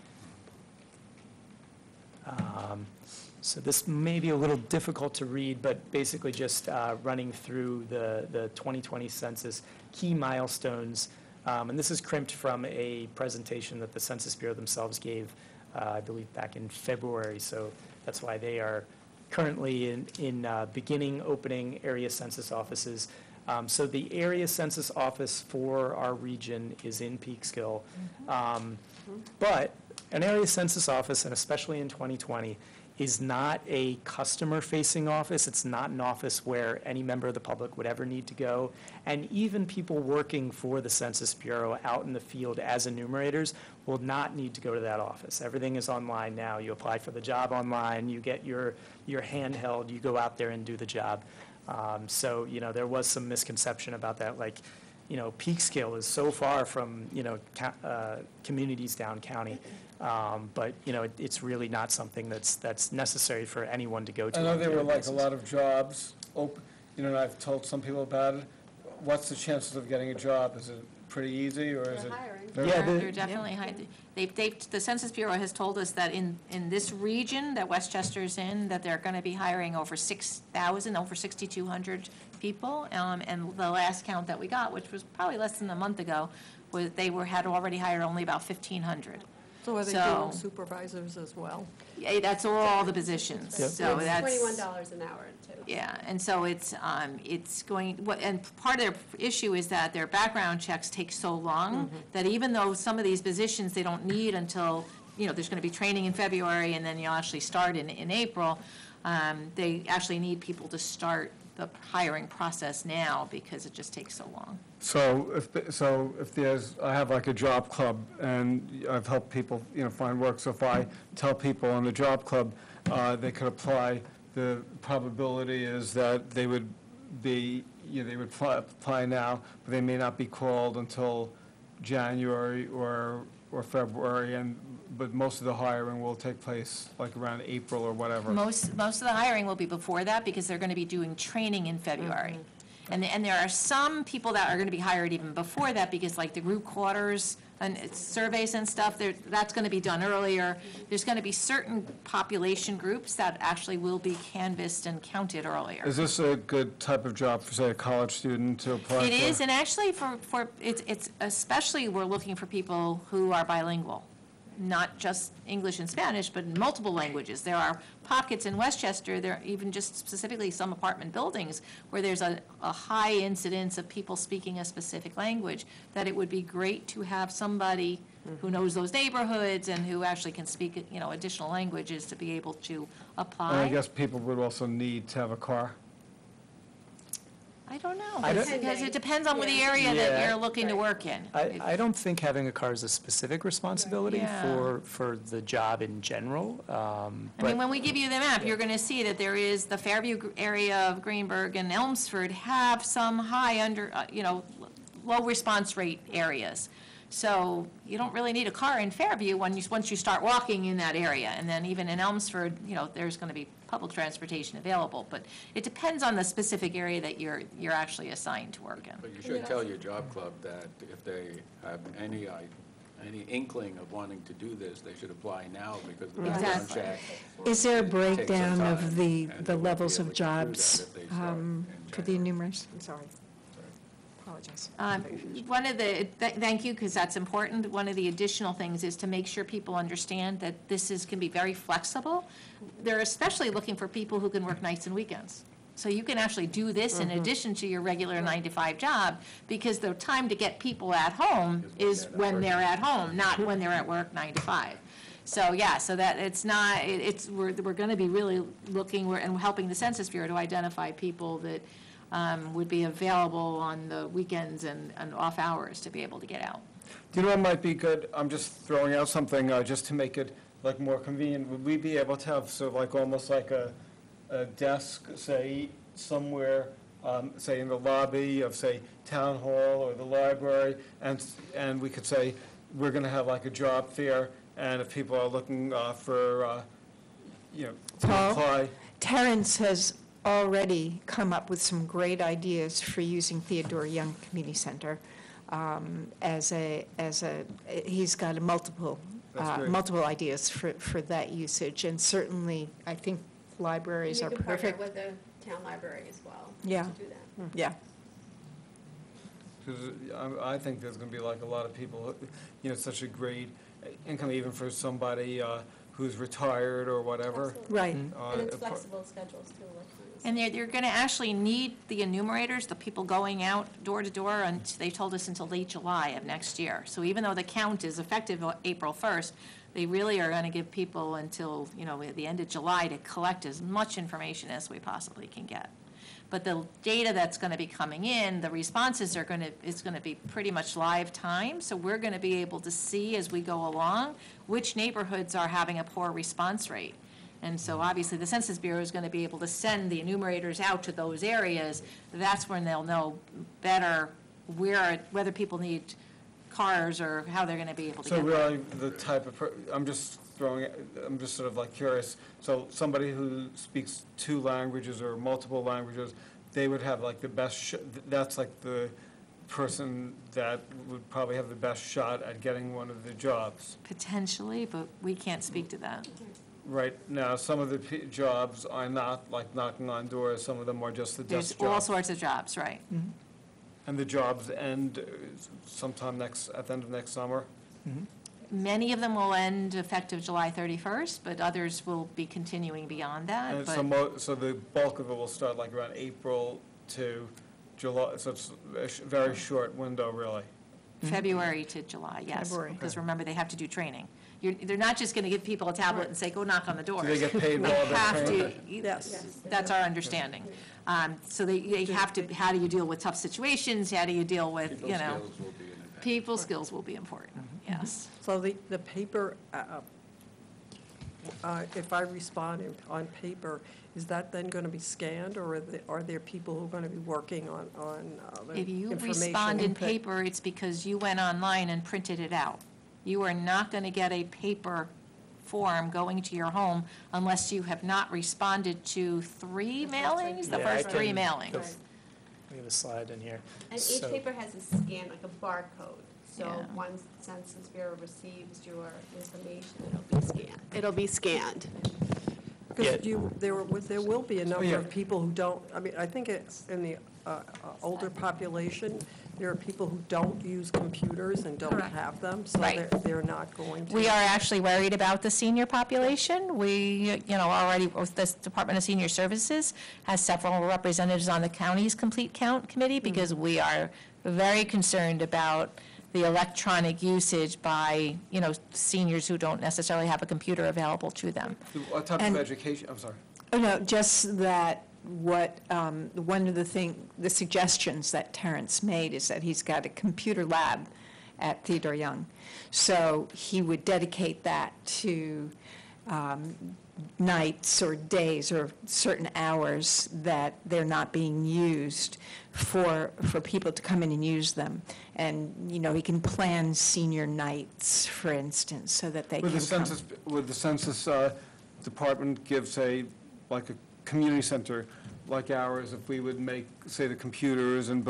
Speaker 6: So this may be a little difficult to read, but basically just running through the 2020 census key milestones. And this is crimped from a presentation that the Census Bureau themselves gave, I believe, back in February. So that's why they are currently in beginning opening area census offices. So the area census office for our region is in Peekskill. But an area census office, and especially in 2020, is not a customer-facing office. It's not an office where any member of the public would ever need to go. And even people working for the Census Bureau out in the field as enumerators will not need to go to that office. Everything is online now. You apply for the job online, you get your handheld, you go out there and do the job. So, you know, there was some misconception about that, like, you know, Peekskill is so far from, you know, communities down county. But, you know, it's really not something that's necessary for anyone to go to.
Speaker 2: I know
Speaker 6: on a
Speaker 2: there were
Speaker 6: daily
Speaker 2: like a
Speaker 6: basis.
Speaker 2: lot of jobs open, you know, and I've told some people about it. What's the chances of getting a job? Is it pretty easy, or is it? very-
Speaker 6: Yeah,
Speaker 1: They're definitely high. The Census Bureau has told us that in this region that Westchester's in, that they're going to be hiring over 6,000, over 6,200 people. And the last count that we got, which was probably less than a month ago, was had already hired only about 1,500.
Speaker 3: So are they
Speaker 1: So-
Speaker 3: doing supervisors as well?
Speaker 1: Yeah, that's all the positions.
Speaker 6: Yep.
Speaker 1: So that's.
Speaker 8: $21 an hour, too.
Speaker 1: Yeah, and so it's going, and part of their issue is that their background checks take so long that even though some of these positions they don't need until, you know, there's going to be training in February and then you'll actually start in April, they actually need people to start the hiring process now because it just takes so long.
Speaker 2: So if there's, I have like a job club, and I've helped people, you know, find work. So if I tell people on the job club, they could apply, the probability is that they would be, you know, they would apply now, but they may not be called until January or February, but most of the hiring will take place like around April or whatever.
Speaker 1: Most of the hiring will be before that because they're going to be doing training in February. And there are some people that are going to be hired even before that because like the group quarters and surveys and stuff, that's going to be done earlier. There's going to be certain population groups that actually will be canvassed and counted earlier.
Speaker 2: Is this a good type of job for, say, a college student to apply for?
Speaker 1: It is, and actually it's especially we're looking for people who are bilingual, not just English and Spanish, but in multiple languages. There are pockets in Westchester, there are even just specifically some apartment buildings where there's a high incidence of people speaking a specific language, that it would be great to have somebody who knows those neighborhoods and who actually can speak, you know, additional languages to be able to apply.
Speaker 2: And I guess people would also need to have a car.
Speaker 1: I don't know,
Speaker 6: I don't-
Speaker 1: because it depends on the area that
Speaker 6: Yeah.
Speaker 1: you're looking to work in.
Speaker 6: I don't think having a car is a specific responsibility
Speaker 1: Yeah.
Speaker 6: for the job in general.
Speaker 1: I
Speaker 6: But
Speaker 1: mean, when we give you the map, you're going to see that there is the Fairview area of Greenberg and Elmsford have some high low response rate areas. So you don't really need a car in Fairview once you start walking in that area. And then even in Elmsford, you know, there's going to be public transportation available. But it depends on the specific area that you're actually assigned to work in.
Speaker 4: But you should tell your job club that if they have any inkling of wanting to do this, they should apply now because the background
Speaker 1: Exactly.
Speaker 4: check.
Speaker 5: Is there a
Speaker 4: takes some
Speaker 5: breakdown
Speaker 4: time,
Speaker 5: of the
Speaker 4: and they won't
Speaker 5: levels
Speaker 4: be
Speaker 5: of
Speaker 4: able to do that
Speaker 5: jobs
Speaker 4: if they start in
Speaker 5: for the
Speaker 4: January.
Speaker 5: enumerators?
Speaker 3: I'm sorry.
Speaker 5: Apologize.
Speaker 1: One of the, thank you, because that's important. One of the additional things is to make sure people understand that can be very flexible. They're especially looking for people who can work nights and weekends. So you can actually do this in addition to your regular 9-to-5 job, because the time to get people at home is when they're at home, not when they're at work 9 to 5. So, yeah, so that we're going to be really looking and helping the Census Bureau to identify people that would be available on the weekends and off hours to be able to get out.
Speaker 2: Do you know what might be good? I'm just throwing out something just to make it like more convenient. Would we be able to have sort of like almost like a desk, say, somewhere, say in the lobby of, say, Town Hall or the library, and we could say, we're going to have like a job fair, and if people are looking for, to
Speaker 5: Paul?
Speaker 2: apply.
Speaker 5: Terrence has already come up with some great ideas for using Theodore Young Community Center he's got multiple
Speaker 2: That's great.
Speaker 5: multiple ideas for that usage, and certainly, I think libraries are
Speaker 8: You can partner
Speaker 5: perfect.
Speaker 8: with the town library as well.
Speaker 5: Yeah.
Speaker 8: To do that.
Speaker 5: Yeah.
Speaker 2: Because I think there's going to be like a lot of people, it's such a great income even for somebody who's retired or whatever.
Speaker 8: Absolutely.
Speaker 5: Right.
Speaker 8: And it's
Speaker 2: if-
Speaker 8: flexible schedules too, like.
Speaker 1: And they're going to actually need the enumerators, the people going out door to door, and they told us until late July of next year. So even though the count is effective April 1st, They really are going to give people until, at the end of July to collect as much information as we possibly can get. But the data that's going to be coming in, the responses is going to be pretty much live time. So we're going to be able to see as we go along which neighborhoods are having a poor response rate. And so obviously the Census Bureau is going to be able to send the enumerators out to those areas. That's when they'll know better whether people need cars or how they're going to be able to
Speaker 2: So
Speaker 1: get there.
Speaker 2: really, the type of, I'm just sort of like curious, so somebody who speaks 2 languages or multiple languages, they would have like the best, that's like the person that would probably have the best shot at getting one of the jobs.
Speaker 1: Potentially, but we can't speak to that.
Speaker 2: Right now, some of the jobs are not like knocking on doors, some of them are just the
Speaker 1: There's
Speaker 2: desk
Speaker 1: all
Speaker 2: jobs.
Speaker 1: sorts of jobs, right?
Speaker 2: And the jobs end sometime at the end of next summer?
Speaker 1: Many of them will end effective July 31st, but others will be continuing beyond that.
Speaker 2: And
Speaker 1: But
Speaker 2: so the bulk of it will start like around April to July, so it's a very short window, really.
Speaker 1: February to July, yes.
Speaker 5: February.
Speaker 1: Because remember, they have to do training. They're not just going to give people a tablet and say, go knock on the doors.
Speaker 2: Do they get paid
Speaker 1: They
Speaker 2: while they're
Speaker 1: have to,
Speaker 2: training?
Speaker 3: Yes.
Speaker 1: that's our understanding. So they have to, how do you deal with tough situations? How do you deal with,
Speaker 4: People's skills will be an advantage.
Speaker 1: People's skills will be important, yes.
Speaker 3: So the paper, if I respond on paper, is that then going to be scanned, or are there people who are going to be working on the
Speaker 1: If you
Speaker 3: information?
Speaker 1: respond in paper, it's because you went online and printed it out. You are not going to get a paper form going to your home unless you have not responded to 3 mailings, the
Speaker 6: Yeah, I
Speaker 1: first 3
Speaker 6: can-
Speaker 1: mailings.
Speaker 6: We have a slide in here.
Speaker 8: And each
Speaker 6: So-
Speaker 8: paper has a scan, like a barcode. So
Speaker 1: Yeah.
Speaker 8: once the Census Bureau receives your information, it'll be scanned.
Speaker 3: Because there will be a number
Speaker 2: yeah.
Speaker 3: of people who don't, I mean, I think it's in the older population, there are people who don't use computers and don't
Speaker 1: Correct.
Speaker 3: have them, so
Speaker 1: Right.
Speaker 3: they're not going to.
Speaker 1: We are actually worried about the senior population. We, already, this Department of Senior Services has several representatives on the county's complete count committee because we are very concerned about the electronic usage by, seniors who don't necessarily have a computer available to them.
Speaker 2: What type of
Speaker 5: And-
Speaker 2: education, I'm sorry.
Speaker 5: Oh, no, just that one of the suggestions that Terrence made is that he's got a computer lab at Theodore Young. So he would dedicate that to nights or days or certain hours that they're not being used for people to come in and use them. And, he can plan senior nights, for instance, so that they can come.
Speaker 2: Would the census department give, say, like a community center like ours, if we would make, say, the computers and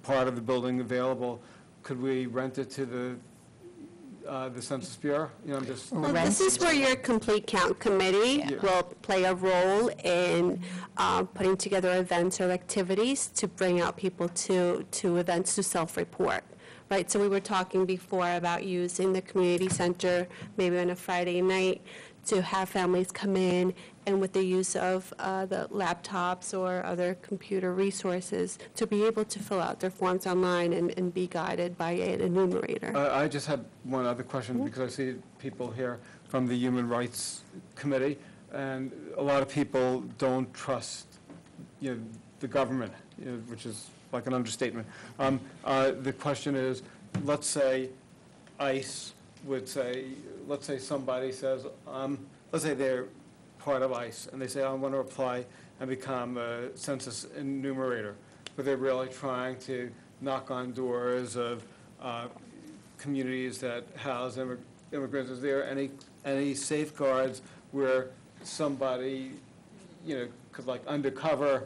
Speaker 2: part of the building available, could we rent it to the Census Bureau? I'm just.
Speaker 8: Well, this is where your complete count committee
Speaker 2: Yeah.
Speaker 8: will play a role in putting together events or activities to bring out people to events to self-report, right? So we were talking before about using the community center, maybe on a Friday night, to have families come in and with the use of the laptops or other computer resources, to be able to fill out their forms online and be guided by an enumerator.
Speaker 2: I just had one other question, because I see people here from the Human Rights Committee, and a lot of people don't trust, the government, which is like an understatement. The question is, let's say ICE would say, let's say somebody says, let's say they're part of ICE, and they say, I want to apply and become a census enumerator, but they're really trying to knock on doors of communities that house immigrants. Is there any safeguards where somebody, could like undercover,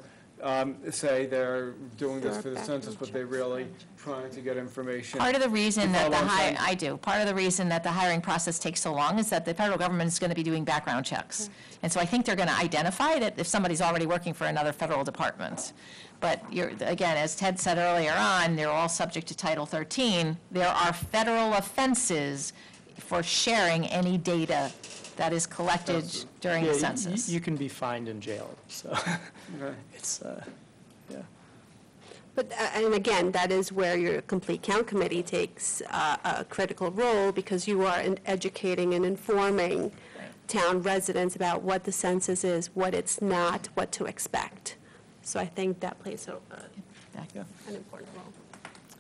Speaker 2: say they're doing this for the census, but they're really trying to get information?
Speaker 1: Part of the reason that
Speaker 2: Follow on trend.
Speaker 1: I do. Part of the reason that the hiring process takes so long is that the federal government is going to be doing background checks. And so I think they're going to identify it if somebody's already working for another federal department. But again, as Ted said earlier on, they're all subject to Title 13. There are federal offenses for sharing any data that is collected during the census.
Speaker 6: You can be fined and jailed, so
Speaker 2: Okay.
Speaker 6: it's, yeah.
Speaker 8: But, and again, that is where your complete count committee takes a critical role, because you are educating and informing town residents about what the census is, what it's not, what to expect. So I think that plays an important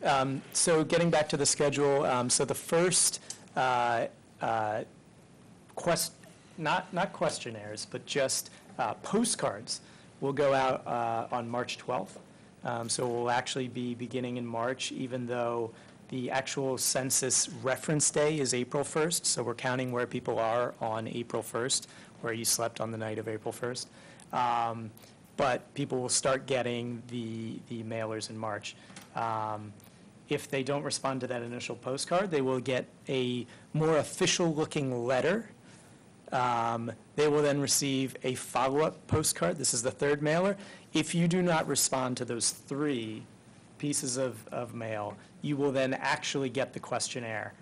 Speaker 8: role.
Speaker 9: So getting back to the schedule, so the first not questionnaires, but just postcards will go out on March 12th. So we'll actually be beginning in March, even though the actual census reference day is April 1st. So we're counting where people are on April 1st, where you slept on the night of April 1st. But people will start getting the mailers in March. If they don't respond to that initial postcard, they will get a more official-looking letter. They will then receive a follow-up postcard. This is the third mailer. If you do not respond to those 3 pieces of mail, you will then actually get the questionnaire.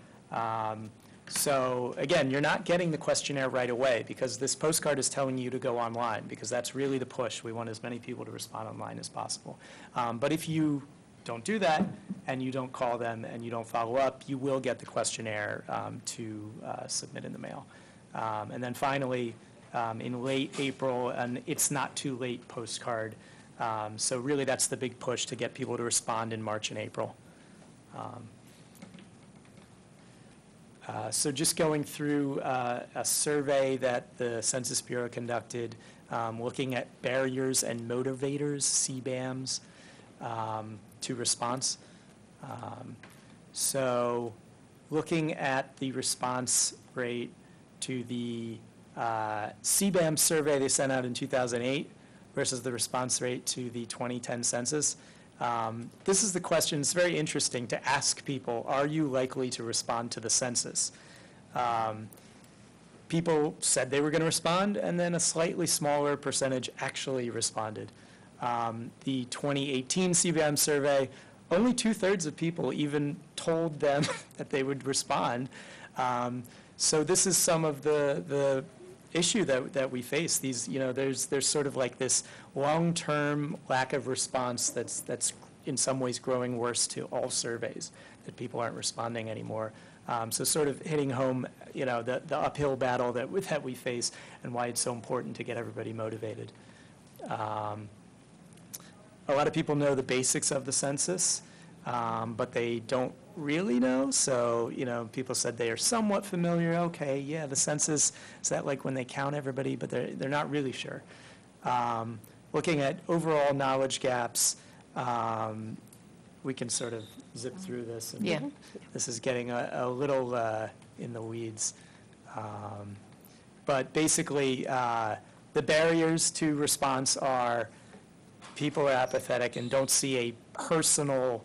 Speaker 9: So again, you're not getting the questionnaire right away, because this postcard is telling you to go online, because that's really the push. We want as many people to respond online as possible. But if you don't do that, and you don't call them, and you don't follow up, you will get the questionnaire to submit in the mail. And then finally, in late April, an It's Not Too Late postcard. So really, that's the big push, to get people to respond in March and April. So just going through a survey that the Census Bureau conducted, looking at barriers and motivators, CBAMs, to response. So looking at the response rate to the CBAM survey they sent out in 2008 versus the response rate to the 2010 census. This is the question. It's very interesting to ask people, are you likely to respond to the census? People said they were going to respond, and then a slightly smaller percentage actually responded. The 2018 CBAM survey, only 2/3 of people even told them that they would respond. So this is some of the issue that we face. These, there's sort of like this long-term lack of response that's in some ways growing worse to all surveys, that people aren't responding anymore. So sort of hitting home, the uphill battle that we face, and why it's so important to get everybody motivated. A lot of people know the basics of the census, but they don't really know. So, people said they are somewhat familiar. Okay, yeah, the census, is that like when they count everybody? But they're not really sure. Looking at overall knowledge gaps, we can sort of zip through this. And
Speaker 1: Yeah.
Speaker 9: This is getting a little in the weeds. But basically, the barriers to response are people are apathetic and don't see a personal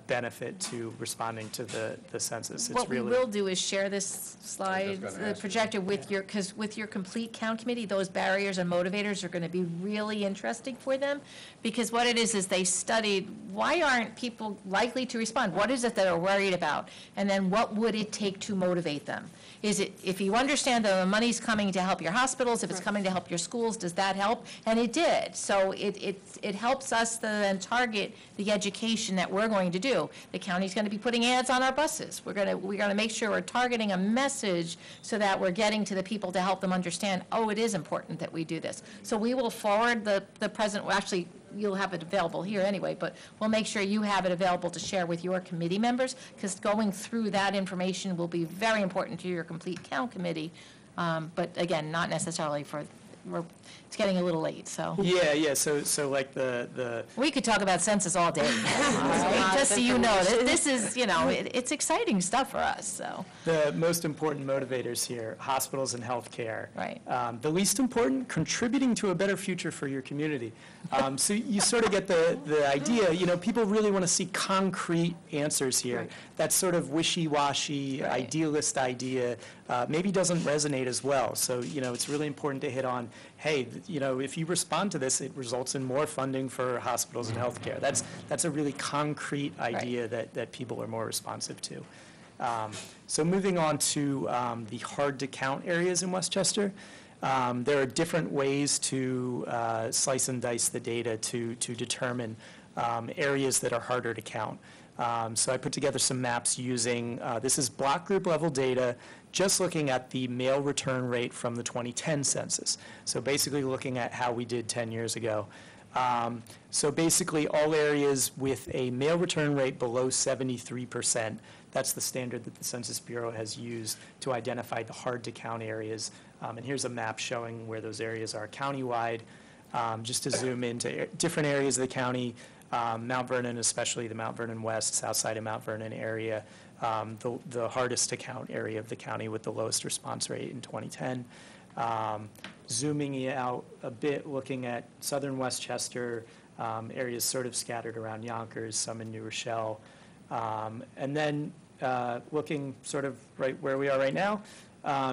Speaker 9: benefit to responding to the census. It's
Speaker 1: What we
Speaker 9: really
Speaker 1: will do is share this slide,
Speaker 4: gonna
Speaker 1: the
Speaker 4: ask you.
Speaker 1: projector because with your complete count committee, those barriers and motivators are going to be really interesting for them. Because what it is they studied, why aren't people likely to respond? What is it that they're worried about? And then what would it take to motivate them? Is it, if you understand the money's coming to help your hospitals, if it's coming to help your schools, does that help? And it did. So it helps us then target the education that we're going to do. The county's going to be putting ads on our buses. We're going to make sure we're targeting a message so that we're getting to the people to help them understand, oh, it is important that we do this. So we will forward the present, well, actually, you'll have it available here anyway, but we'll make sure you have it available to share with your committee members, because going through that information will be very important to your complete count committee. But again, not necessarily it's getting a little late, so.
Speaker 9: Yeah, so like the
Speaker 1: We could talk about census all day. Just so you know, this is, it's exciting stuff for us, so.
Speaker 9: The most important motivators here, hospitals and healthcare.
Speaker 1: Right.
Speaker 9: The least important, contributing to a better future for your community. So you sort of get the idea, people really want to see concrete answers here.
Speaker 3: Right.
Speaker 9: That sort of wishy-washy, idealist idea maybe doesn't resonate as well. So, it's really important to hit on, hey, if you respond to this, it results in more funding for hospitals and healthcare. That's a really concrete idea that people are more responsive to. So moving on to the hard-to-count areas in Westchester, there are different ways to slice and dice the data to determine areas that are harder to count. So I put together some maps using, this is block group level data, just looking at the mail return rate from the 2010 census. So basically looking at how we did 10 years ago. So basically all areas with a mail return rate below 73%, that's the standard that the Census Bureau has used to identify the hard-to-count areas. And here's a map showing where those areas are countywide. Just to zoom into different areas of the county, Mount Vernon, especially the Mount Vernon West, south side of Mount Vernon area, the hardest to count area of the county with the lowest response rate in 2010. Zooming out a bit, looking at southern Westchester, areas sort of scattered around Yonkers, some in New Rochelle. And then looking sort of right where we are right now,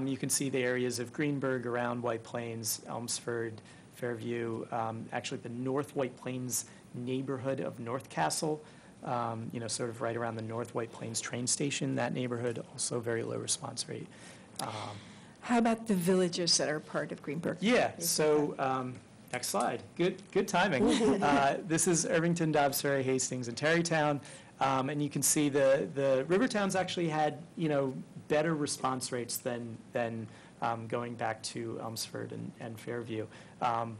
Speaker 9: you can see the areas of Greenburgh around White Plains, Elmsford, Fairview, actually the North White Plains neighborhood of North Castle, sort of right around the North White Plains train station, that neighborhood, also very low response rate.
Speaker 5: How about the villages that are part of Greenburgh?
Speaker 9: Yeah, so, next slide. Good timing. This is Irvington, Dobbs, Surrey, Hastings, and Tarrytown. And you can see the river towns actually had, better response rates than going back to Elmsford and Fairview.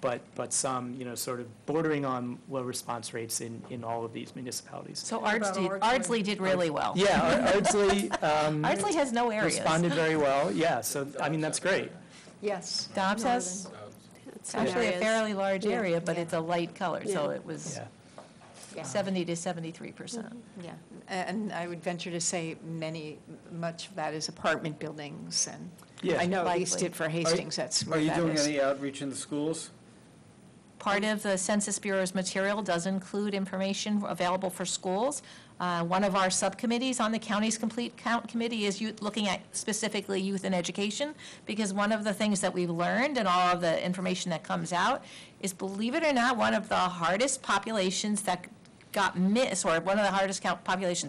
Speaker 9: But some, sort of bordering on low response rates in all of these municipalities.
Speaker 1: So Ardsley did really well.
Speaker 9: Yeah, Ardsley
Speaker 1: Ardsley has no areas.
Speaker 9: responded very well. Yeah, so, that's great.
Speaker 5: Yes.
Speaker 1: Dobbs has
Speaker 8: It's
Speaker 1: actually a
Speaker 8: areas.
Speaker 1: fairly large area, but it's a light color, so
Speaker 8: Yeah.
Speaker 1: it was
Speaker 9: Yeah.
Speaker 1: 70 to 73%.
Speaker 5: Yeah, and I would venture to say much of that is apartment buildings, and
Speaker 9: Yeah.
Speaker 5: I know at least
Speaker 1: Likely.
Speaker 5: it for Hastings, that's
Speaker 2: Are
Speaker 5: where
Speaker 2: you
Speaker 5: that
Speaker 2: doing
Speaker 5: is.
Speaker 2: any outreach in the schools?
Speaker 1: Part of the Census Bureau's material does include information available for schools. One of our subcommittees on the county's Complete Count Committee is looking at specifically youth and education, because one of the things that we've learned and all of the information that comes out is, believe it or not, one of the hardest populations that got missed, or one of the hardest population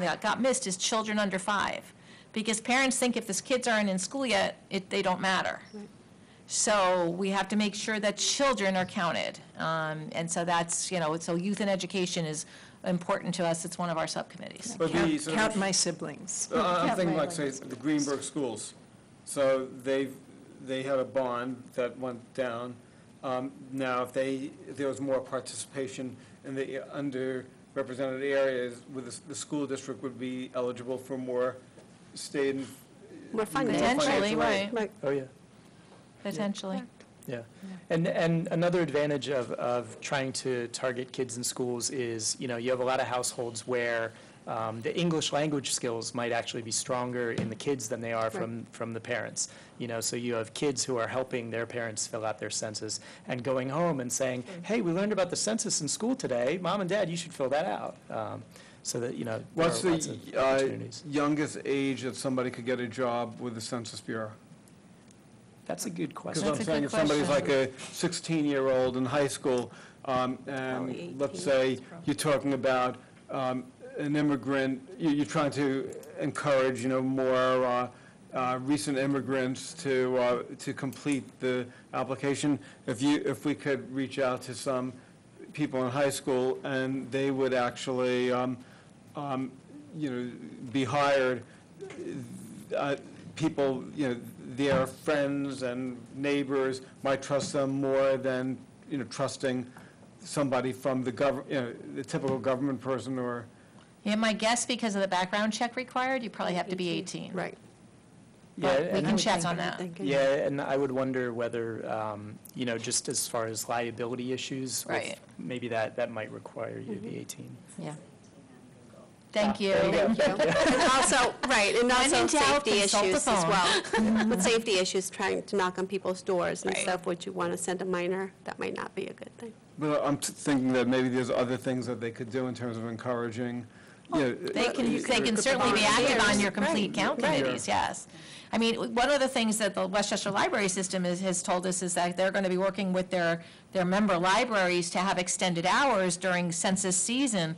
Speaker 1: that got missed is children under 5. Because parents think if the kids aren't in school yet, they don't matter. So we have to make sure that children are counted. And so that's, so youth and education is important to us. It's one of our subcommittees.
Speaker 2: But the sort of-
Speaker 5: Count my siblings.
Speaker 2: I'm thinking like, say, the Greenburgh schools. So they had a bond that went down. Now, if there was more participation in the underrepresented areas, the school district would be eligible for more state and
Speaker 8: More funding.
Speaker 1: Potentially,
Speaker 2: financial aid.
Speaker 1: right,
Speaker 9: Oh, yeah.
Speaker 1: potentially.
Speaker 9: Yeah, and another advantage of trying to target kids in schools is, you have a lot of households where the English language skills might actually be stronger in the kids than they are from the parents. So you have kids who are helping their parents fill out their census and going home and saying, hey, we learned about the census in school today. Mom and Dad, you should fill that out. So that, there
Speaker 2: What's
Speaker 9: are lots of
Speaker 2: the
Speaker 9: opportunities.
Speaker 2: youngest age that somebody could get a job with the Census Bureau?
Speaker 9: That's a good
Speaker 2: Because
Speaker 9: question.
Speaker 2: I'm
Speaker 1: That's a
Speaker 2: saying
Speaker 1: good
Speaker 2: if somebody's
Speaker 1: question.
Speaker 2: like a 16-year-old in high school, and
Speaker 8: Probably
Speaker 2: let's
Speaker 8: 18.
Speaker 2: say you're talking about an immigrant, you're trying to encourage, more recent immigrants to complete the application. If we could reach out to some people in high school and they would actually, be hired, people, their friends and neighbors might trust them more than, trusting somebody from the the typical government person or.
Speaker 1: Yeah, my guess, because of the background check required, you probably have to be 18.
Speaker 8: Right.
Speaker 9: Yeah,
Speaker 1: But we
Speaker 9: and-
Speaker 1: can check on that.
Speaker 9: Yeah, and I would wonder whether, just as far as liability issues,
Speaker 1: Right.
Speaker 9: maybe that might require you to be 18.
Speaker 1: Yeah. Thank you.
Speaker 9: There you go.
Speaker 8: And also, right, and
Speaker 1: When
Speaker 8: also
Speaker 1: in doubt,
Speaker 8: safety
Speaker 1: consult the
Speaker 8: issues as
Speaker 1: phone.
Speaker 8: well. With safety issues, trying to knock on people's doors and
Speaker 1: Right.
Speaker 8: stuff, would you want to send a minor? That might not be a good thing.
Speaker 2: But I'm thinking that maybe there's other things that they could do in terms of encouraging,
Speaker 1: They can certainly be active on your complete count committees, yes. I mean, one of the things that the Westchester Library System has told us is that they're going to be working with their member libraries to have extended hours during census season.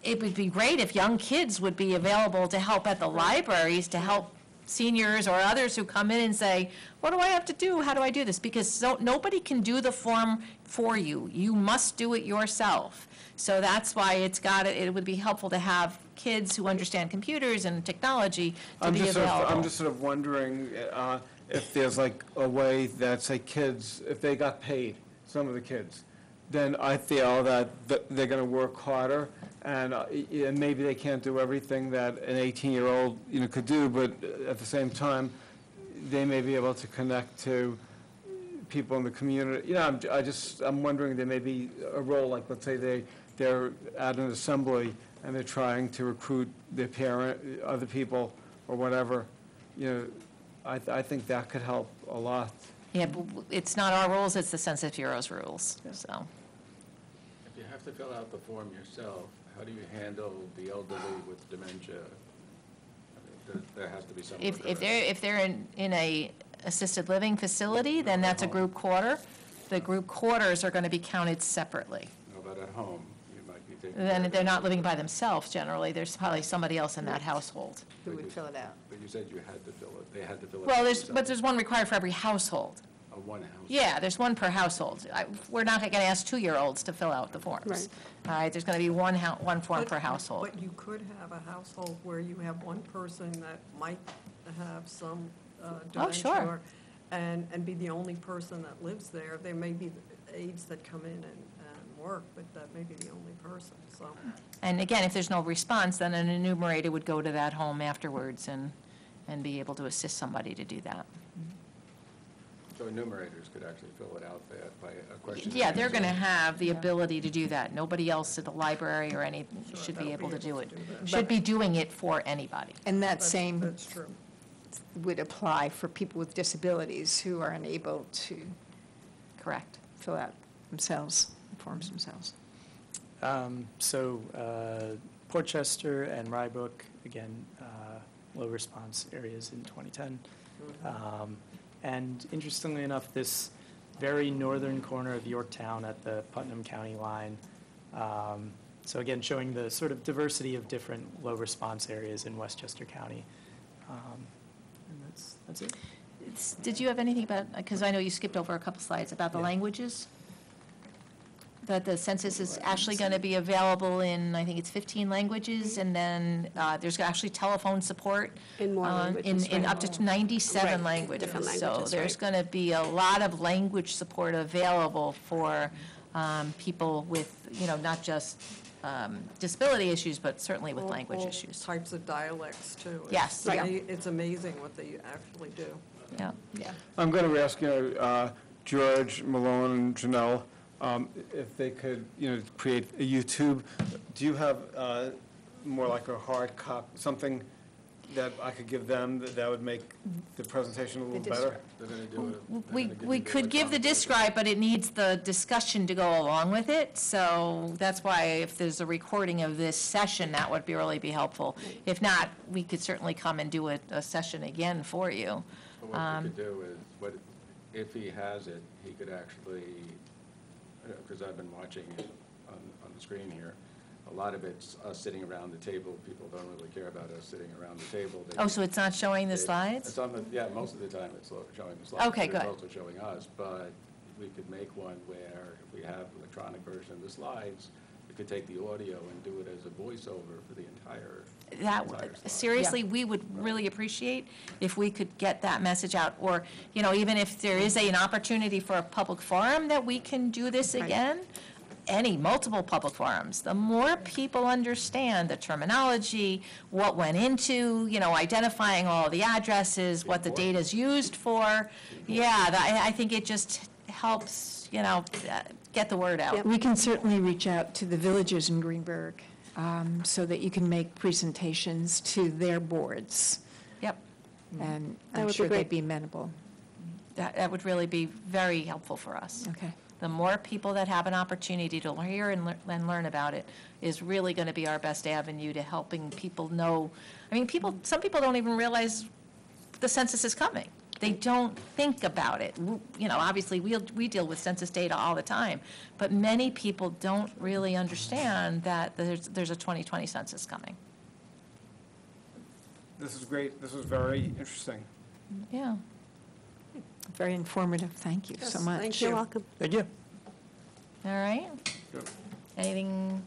Speaker 1: It would be great if young kids would be available to help at the libraries, to help seniors or others who come in and say, what do I have to do? How do I do this? Because nobody can do the form for you. You must do it yourself. So that's why it would be helpful to have kids who understand computers and technology to be available.
Speaker 2: I'm just sort of wondering if there's like a way that, say, kids, if they got paid, some of the kids, then I feel that they're going to work harder, and maybe they can't do everything that an 18-year-old, could do, but at the same time, they may be able to connect to people in the community. I'm wondering, there may be a role, like, let's say they're at an assembly and they're trying to recruit their other people or whatever. I think that could help a lot.
Speaker 1: Yeah, but it's not our rules, it's the Census Bureau's rules, so.
Speaker 4: If you have to fill out the form yourself, how do you handle the elderly with dementia? I mean, there has to be some.
Speaker 1: If they're in a assisted living facility, then that's a group quarter. The group quarters are going to be counted separately.
Speaker 4: How about at home? You might be taking.
Speaker 1: Then they're not living by themselves generally. There's probably somebody else in that household.
Speaker 5: Who would fill it out?
Speaker 4: But you said you had to fill it, they had to fill it.
Speaker 1: Well,
Speaker 4: themselves.
Speaker 1: there's one required for every household.
Speaker 4: One house.
Speaker 1: Yeah, there's one per household. We're not going to ask 2-year-olds to fill out the forms.
Speaker 8: Right.
Speaker 1: All right, there's going to be one form per
Speaker 3: But-
Speaker 1: household.
Speaker 3: But you could have a household where you have one person that might have some dementia.
Speaker 1: Oh, sure.
Speaker 3: And be the only person that lives there. There may be aides that come in and work, but that may be the only person, so.
Speaker 1: And again, if there's no response, then an enumerator would go to that home afterwards and be able to assist somebody to do that.
Speaker 4: So enumerators could actually fill it out there by a question.
Speaker 1: Yeah, they're going to have the ability to do that. Nobody else at the library or anything should be
Speaker 3: they'll
Speaker 1: able to do it.
Speaker 3: that.
Speaker 1: Should be doing it for anybody.
Speaker 5: And that
Speaker 3: That's-
Speaker 5: same
Speaker 3: That's true.
Speaker 5: would apply for people with disabilities who are unable to
Speaker 1: Correct.
Speaker 5: fill out themselves, forms themselves.
Speaker 9: Portchester and Rybrook, again, low response areas in 2010. And interestingly enough, this very northern corner of Yorktown at the Putnam County line. So again, showing the sort of diversity of different low response areas in Westchester County. And that's it.
Speaker 1: Did you have anything about, because I know you skipped over a couple slides, about the languages? That the census is actually going to be available in, I think it's 15 languages, and then there's actually telephone support.
Speaker 8: In more languages,
Speaker 1: In
Speaker 8: right.
Speaker 1: up to 97
Speaker 8: Right,
Speaker 1: languages.
Speaker 8: different
Speaker 1: So
Speaker 8: languages,
Speaker 1: there's
Speaker 8: right.
Speaker 1: going to be a lot of language support available for people with, not just disability issues, but certainly with language
Speaker 3: All
Speaker 1: issues.
Speaker 3: types of dialects, too.
Speaker 1: Yes.
Speaker 3: It's amazing what they actually do.
Speaker 1: Yeah.
Speaker 2: I'm going to ask, George, Malone, and Janelle, if they could, create a YouTube. Do you have more like a hard copy, something that I could give them that would make the presentation a little better?
Speaker 4: They're going to do it.
Speaker 1: We could give the describe, but it needs the discussion to go along with it. So that's why if there's a recording of this session, that would really be helpful. If not, we could certainly come and do a session again for you.
Speaker 4: But what we could do is, if he has it, he could actually, because I've been watching it on the screen here, a lot of it's us sitting around the table. People don't really care about us sitting around the table.
Speaker 1: Oh, so it's not showing the slides?
Speaker 4: It's on yeah, most of the time it's showing the slides.
Speaker 1: Okay,
Speaker 4: but
Speaker 1: good.
Speaker 4: It's also showing us, but we could make one where if we have electronic version of the slides, we could take the audio and do it as a voiceover for the entire slide.
Speaker 1: Seriously, we would really appreciate if we could get that message out, or, even if there is an opportunity for a public forum that we can do this again, multiple public forums, the more people understand the terminology, what went into, identifying all the addresses, what the data is used for. Yeah, I think it just helps, get the word out.
Speaker 5: We can certainly reach out to the villages in Greenberg so that you can make presentations to their boards,
Speaker 1: Yep,
Speaker 5: and
Speaker 8: That
Speaker 5: I'm
Speaker 8: would be
Speaker 5: sure they'd
Speaker 8: great.
Speaker 5: be amenable.
Speaker 1: that would really be very helpful for us.
Speaker 5: Okay.
Speaker 1: The more people that have an opportunity to hear and learn about it is really going to be our best avenue to helping people know. I mean, some people don't even realize the census is coming. They don't think about it. Obviously, we deal with census data all the time, but many people don't really understand that there's a 2020 census coming.
Speaker 2: This is great. This was very interesting.
Speaker 1: Yeah.
Speaker 5: Very informative, thank you so
Speaker 3: Yes,
Speaker 5: much.
Speaker 3: thank
Speaker 8: You're
Speaker 3: you.
Speaker 8: welcome.
Speaker 9: Thank you.
Speaker 1: All right.
Speaker 2: Yep.
Speaker 1: Anything,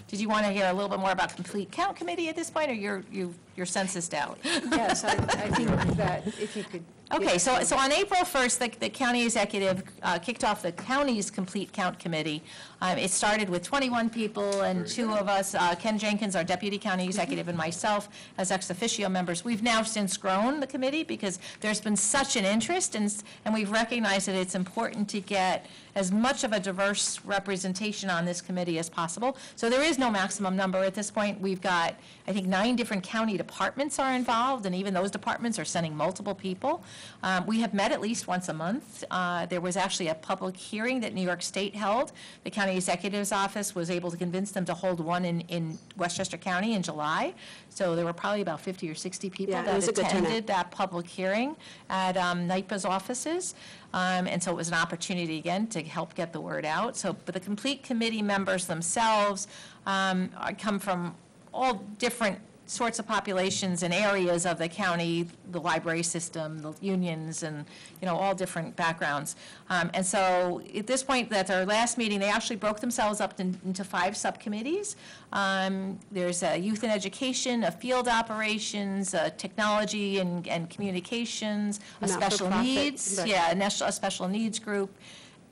Speaker 1: did you want to hear a little bit more about complete count committee at this point, or you're censused out?
Speaker 5: Yes, I think that if you could.
Speaker 1: Okay, so on April 1st, the county executive kicked off the county's complete count committee. It started with 21 people, and two of us, Ken Jenkins, our deputy county executive, and myself as ex officio members. We've now since grown the committee because there's been such an interest, and we've recognized that it's important to get as much of a diverse representation on this committee as possible. So there is no maximum number at this point. We've got, I think, 9 different county departments are involved, and even those departments are sending multiple people. We have met at least once a month. There was actually a public hearing that New York State held. The county executive's office was able to convince them to hold one in Westchester County in July. So there were probably about 50 or 60 people
Speaker 8: Yeah, it
Speaker 1: that
Speaker 8: was a good turnout.
Speaker 1: attended that public hearing at NYPA's offices. And so it was an opportunity, again, to help get the word out. So, but the complete committee members themselves come from all different sorts of populations and areas of the county, the library system, the unions, and, all different backgrounds. And so at this point, that's our last meeting, they actually broke themselves up into 5 subcommittees. There's youth and education, field operations, technology and communications, a special
Speaker 8: Not-for-profit,
Speaker 1: needs,
Speaker 8: right.
Speaker 1: a special needs group,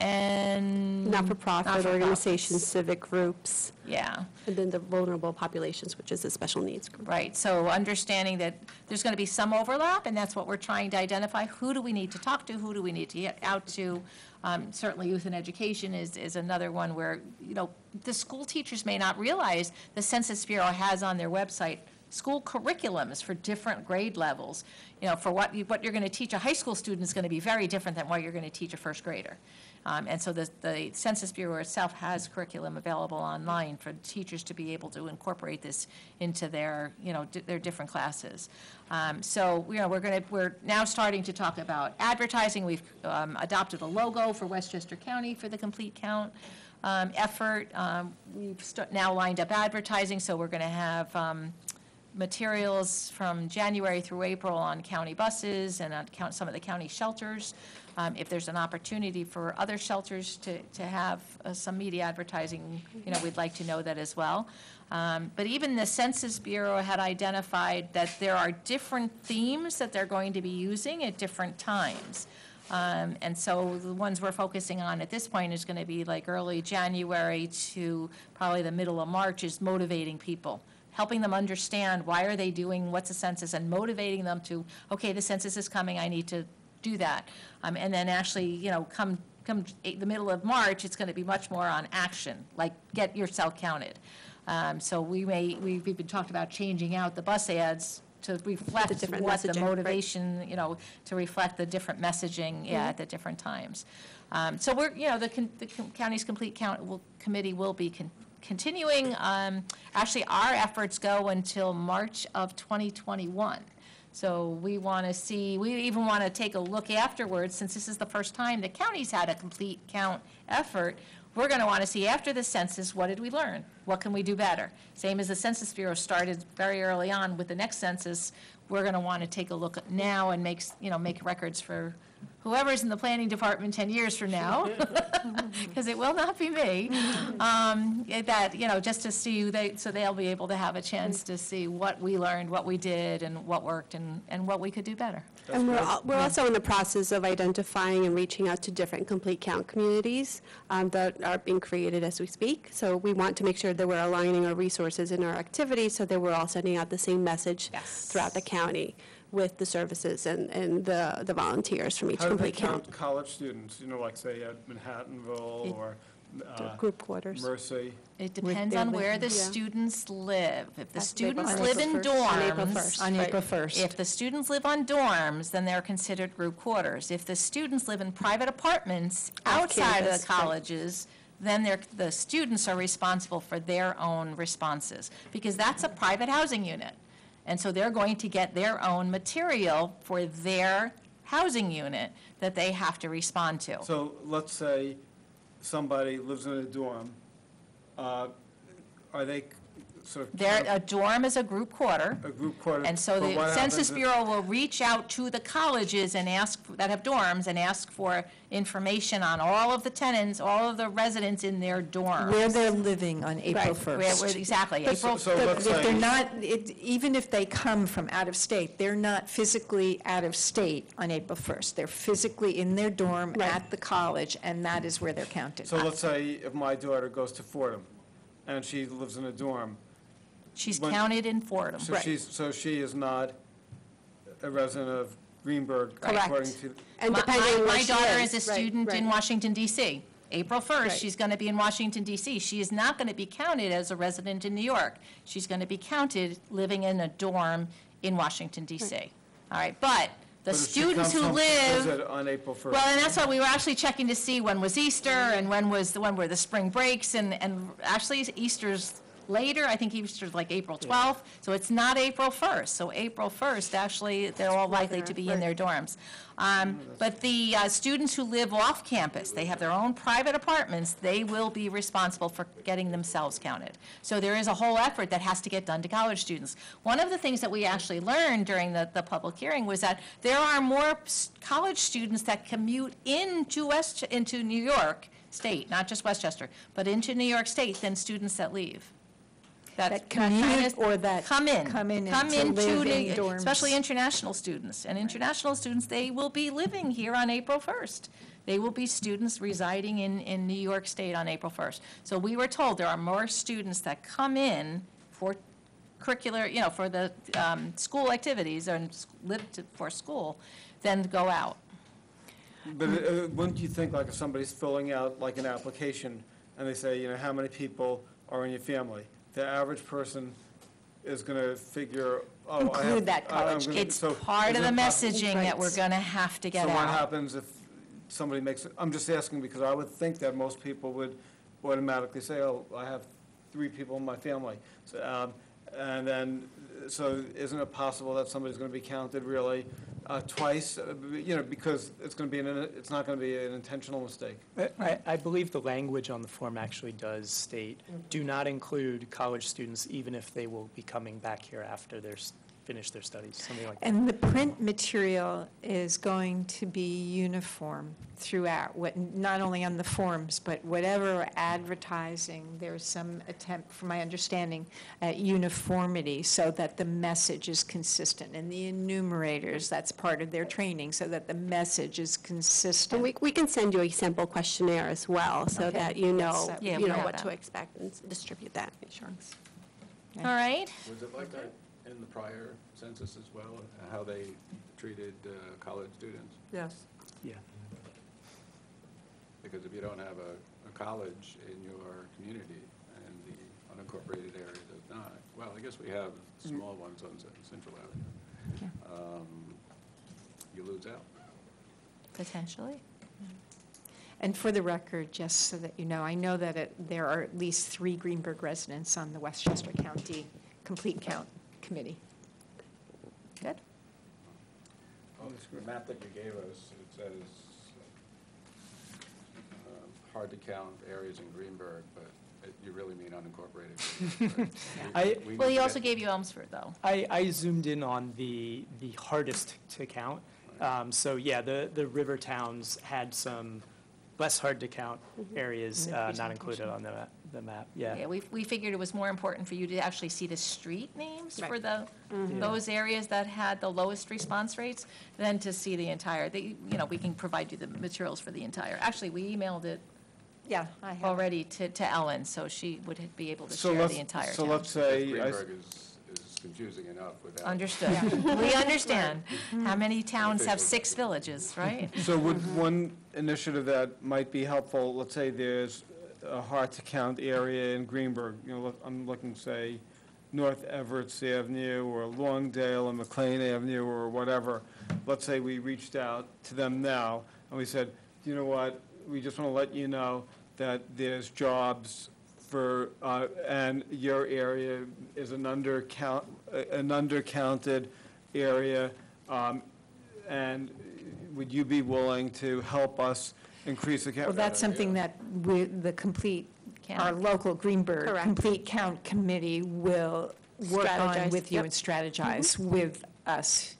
Speaker 1: and
Speaker 8: Not-for-profit organizations, civic groups,
Speaker 1: Yeah.
Speaker 8: and then the vulnerable populations, which is a special needs group.
Speaker 1: Right, so understanding that there's going to be some overlap, and that's what we're trying to identify. Who do we need to talk to? Who do we need to get out to? Certainly, youth and education is another one where, the school teachers may not realize the Census Bureau has on their website school curriculums for different grade levels. For what you're going to teach a high school student is going to be very different than what you're going to teach a first grader. And so the Census Bureau itself has curriculum available online for teachers to be able to incorporate this into their, their different classes. So, we're now starting to talk about advertising. We've adopted a logo for Westchester County for the complete count effort. We've now lined up advertising, so we're going to have materials from January through April on county buses and on some of the county shelters. If there's an opportunity for other shelters to have some media advertising, we'd like to know that as well. But even the Census Bureau had identified that there are different themes that they're going to be using at different times. And so the ones we're focusing on at this point is going to be like early January to probably the middle of March is motivating people, helping them understand why are they doing what's a census and motivating them to, okay, the census is coming, I need to do that. And then actually, come the middle of March, it's going to be much more on action, like get yourself counted. So we've been talked about changing out the bus ads to reflect
Speaker 8: The different
Speaker 1: what the
Speaker 8: messaging, right.
Speaker 1: motivation, to reflect the different messaging, at the different times. So we're, the county's complete count committee will be continuing. Actually, our efforts go until March of 2021. So we want to see, we even want to take a look afterwards, since this is the first time the county's had a complete count effort. We're going to want to see after the census, what did we learn? What can we do better? Same as the Census Bureau started very early on with the next census, we're going to want to take a look at now and make records for whoever's in the planning department 10 years from now, because it will not be me, that, just to see, so they'll be able to have a chance to see what we learned, what we did, and what worked, and what we could do better.
Speaker 8: And we're also in the process of identifying and reaching out to different complete count communities that are being created as we speak. So we want to make sure that we're aligning our resources and our activities so that we're all sending out the same message throughout the county with the services and the volunteers from each
Speaker 2: How do they
Speaker 8: complete count.
Speaker 2: count college students, like say at Manhattanville or
Speaker 8: Group quarters.
Speaker 2: Mercy?
Speaker 1: It depends on where the
Speaker 8: Yeah.
Speaker 1: students live. If the
Speaker 8: April
Speaker 1: students
Speaker 8: 1st.
Speaker 1: live in
Speaker 8: On April
Speaker 1: dorms.
Speaker 8: 1st.
Speaker 5: On
Speaker 8: Right.
Speaker 5: April 1st.
Speaker 1: If the students live on dorms, then they're considered group quarters. If the students live in private apartments
Speaker 8: Off
Speaker 1: outside of
Speaker 8: campus,
Speaker 1: the
Speaker 8: right.
Speaker 1: colleges, then the students are responsible for their own responses, because that's a private housing unit. And so they're going to get their own material for their housing unit that they have to respond to.
Speaker 2: So let's say somebody lives in a dorm, are they sort of.
Speaker 1: A dorm is a group quarter.
Speaker 2: A group quarter.
Speaker 1: And so
Speaker 2: but
Speaker 1: the
Speaker 2: what
Speaker 1: Census
Speaker 2: happens if-
Speaker 1: Bureau will reach out to the colleges and that have dorms and ask for information on all of the tenants, all of the residents in their dorms.
Speaker 5: Where they're living on April
Speaker 8: Right.
Speaker 5: 1st.
Speaker 1: Exactly,
Speaker 2: So-
Speaker 1: April.
Speaker 2: so
Speaker 5: But
Speaker 2: let's
Speaker 5: if they're
Speaker 2: say-
Speaker 5: not, even if they come from out of state, they're not physically out of state on April 1st. They're physically in their dorm
Speaker 8: Right.
Speaker 5: at the college, and that is where they're counted.
Speaker 2: So let's say if my daughter goes to Fordham, and she lives in a dorm,
Speaker 1: She's
Speaker 2: when-
Speaker 1: counted in Fordham.
Speaker 2: so she is not a resident of Greenberg,
Speaker 8: Correct.
Speaker 2: according to,
Speaker 8: And depending on where
Speaker 1: My
Speaker 8: she
Speaker 1: daughter is a
Speaker 8: Right,
Speaker 1: student in
Speaker 8: right.
Speaker 1: Washington DC. April 1st,
Speaker 8: Right.
Speaker 1: she's going to be in Washington DC. She is not going to be counted as a resident in New York. She's going to be counted living in a dorm in Washington DC. All right, but the
Speaker 2: but if she
Speaker 1: students
Speaker 2: comes
Speaker 1: who
Speaker 2: home to
Speaker 1: live.
Speaker 2: visit on April 1st.
Speaker 1: Well, and that's why we were actually checking to see when was Easter and when were the spring breaks, and actually Easter's later, I think Easter's like April 12th, so it's not April 1st. So April 1st, actually, they're all likely to be in their dorms. But the students who live off campus, they have their own private apartments, they will be responsible for getting themselves counted. So there is a whole effort that has to get done to college students. One of the things that we actually learned during the public hearing was that there are more college students that commute into New York State, not just Westchester, but into New York State than students that leave.
Speaker 5: That commute or that
Speaker 1: come in
Speaker 5: to live in dorms.
Speaker 1: especially international students. And international students, they will be living here on April 1st. They will be students residing in New York State on April 1st. So we were told there are more students that come in for curricular, for the school activities and for school than go out.
Speaker 2: But wouldn't you think, like, if somebody's filling out, like, an application, and they say, how many people are in your family? The average person is going to figure, oh, I have...
Speaker 5: Include that college
Speaker 2: I'm gonna-
Speaker 1: It's
Speaker 2: so
Speaker 1: part of
Speaker 2: is
Speaker 1: the
Speaker 2: it
Speaker 1: messaging that we're going to have to get
Speaker 2: So what
Speaker 1: out.
Speaker 2: happens if somebody makes, I'm just asking because I would think that most people would automatically say, oh, I have 3 people in my family. So, and then, so isn't it possible that somebody's going to be counted really twice? Because it's going to be, it's not going to be an intentional mistake.
Speaker 9: I believe the language on the form actually does state, do not include college students even if they will be coming back here after they're finish their studies, something like that.
Speaker 5: And the print material is going to be uniform throughout, not only on the forms, but whatever advertising, there's some attempt, from my understanding, at uniformity so that the message is consistent. And the enumerators, that's part of their training, so that the message is consistent.
Speaker 8: And we can send you a sample questionnaire as well, so
Speaker 5: Okay.
Speaker 8: that you know,
Speaker 5: Yes,
Speaker 1: yeah, we have
Speaker 8: what
Speaker 1: that.
Speaker 8: to expect and distribute that. Sure.
Speaker 1: All right?
Speaker 4: Was it like that in the prior census as well, how they treated college students?
Speaker 3: Yes.
Speaker 9: Yeah.
Speaker 4: Because if you don't have a college in your community and the unincorporated area does not, well, I guess we have small ones on Central Avenue, you lose out.
Speaker 1: Potentially.
Speaker 5: And for the record, just so that you know, I know that there are at least 3 Greenberg residents on the Westchester County Complete Count Committee.
Speaker 1: Good.
Speaker 4: The map that you gave us, it says hard to count areas in Greenberg, but you really mean unincorporated. Right?
Speaker 1: Well, he also gave you Elmsford, though.
Speaker 9: I zoomed in on the hardest to count. So yeah, the river towns had some less hard to count areas not included on the map, yeah.
Speaker 1: Yeah, we figured it was more important for you to actually see the street names for
Speaker 8: Right.
Speaker 1: those areas that had the lowest response rates than to see the entire, we can provide you the materials for the entire. Actually, we emailed it
Speaker 5: Yeah, I have.
Speaker 1: already to Ellen, so she would be able to
Speaker 2: So
Speaker 1: share
Speaker 2: let's,
Speaker 1: the entire
Speaker 2: so
Speaker 1: town.
Speaker 2: let's say,
Speaker 4: Greenberg is confusing enough without.
Speaker 1: Understood. We understand. How many towns have 6 villages, right?
Speaker 2: so would one initiative that might be helpful, let's say there's a hard-to-count area in Greenberg, I'm looking, say, North Everett's Avenue, or Longdale and McLean Avenue, or whatever. Let's say we reached out to them now, and we said, you know what, we just want to let you know that there's jobs for, and your area is an undercounted area, and would you be willing to help us increase the count?
Speaker 5: Well, that's something that the Complete our local Greenberg
Speaker 8: Correct.
Speaker 5: Complete Count Committee will work on
Speaker 8: Strategize,
Speaker 5: with you
Speaker 8: yep.
Speaker 5: and strategize with us,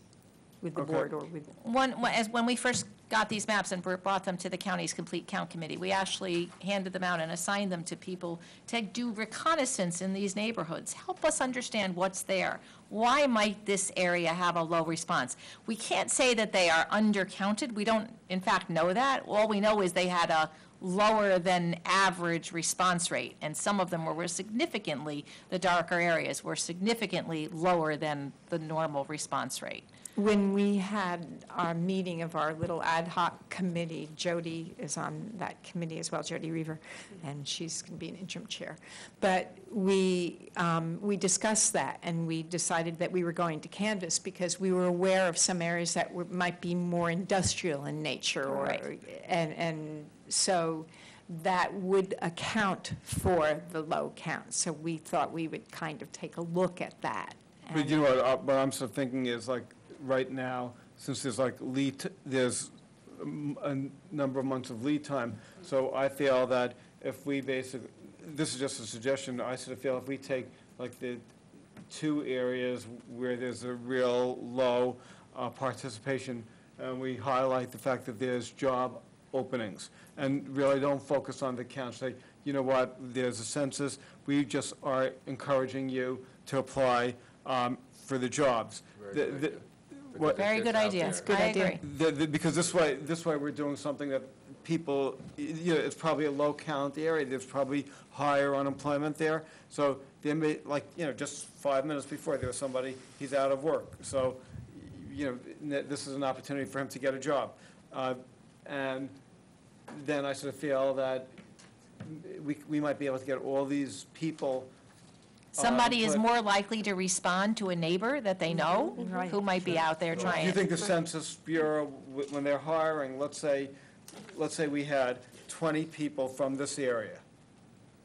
Speaker 5: with the
Speaker 2: Okay.
Speaker 5: board or with.
Speaker 1: When we first got these maps and brought them to the county's Complete Count Committee, we actually handed them out and assigned them to people to do reconnaissance in these neighborhoods. Help us understand what's there. Why might this area have a low response? We can't say that they are undercounted. We don't, in fact, know that. All we know is they had a lower than average response rate, and some of them were significantly, the darker areas were significantly lower than the normal response rate.
Speaker 5: When we had our meeting of our little ad hoc committee, Jody is on that committee as well, Jody Reaver, and she's going to be an interim chair. But we discussed that, and we decided that we were going to canvass because we were aware of some areas that might be more industrial in nature, and so that would account for the low count. So we thought we would kind of take a look at that.
Speaker 2: But you know what I'm sort of thinking is like, right now, since there's like there's a number of months of lead time, so I feel that if we basically, this is just a suggestion, I sort of feel if we take like the two areas where there's a real low participation, and we highlight the fact that there's job openings, and really don't focus on the count, say, you know what, there's a census, we just are encouraging you to apply for the jobs.
Speaker 1: Very good idea. I agree.
Speaker 2: Because this way we're doing something that people, you know, it's probably a low count area, there's probably higher unemployment there, so there may, like, you know, just 5 minutes before, there was somebody, he's out of work, so, you know, this is an opportunity for him to get a job. And then I sort of feel that we might be able to get all these people.
Speaker 1: Somebody is
Speaker 2: but-
Speaker 1: more likely to respond to a neighbor that they know,
Speaker 5: Right.
Speaker 1: who might be out there
Speaker 2: Do
Speaker 1: trying.
Speaker 2: you think the Census Bureau, when they're hiring, let's say we had 20 people from this area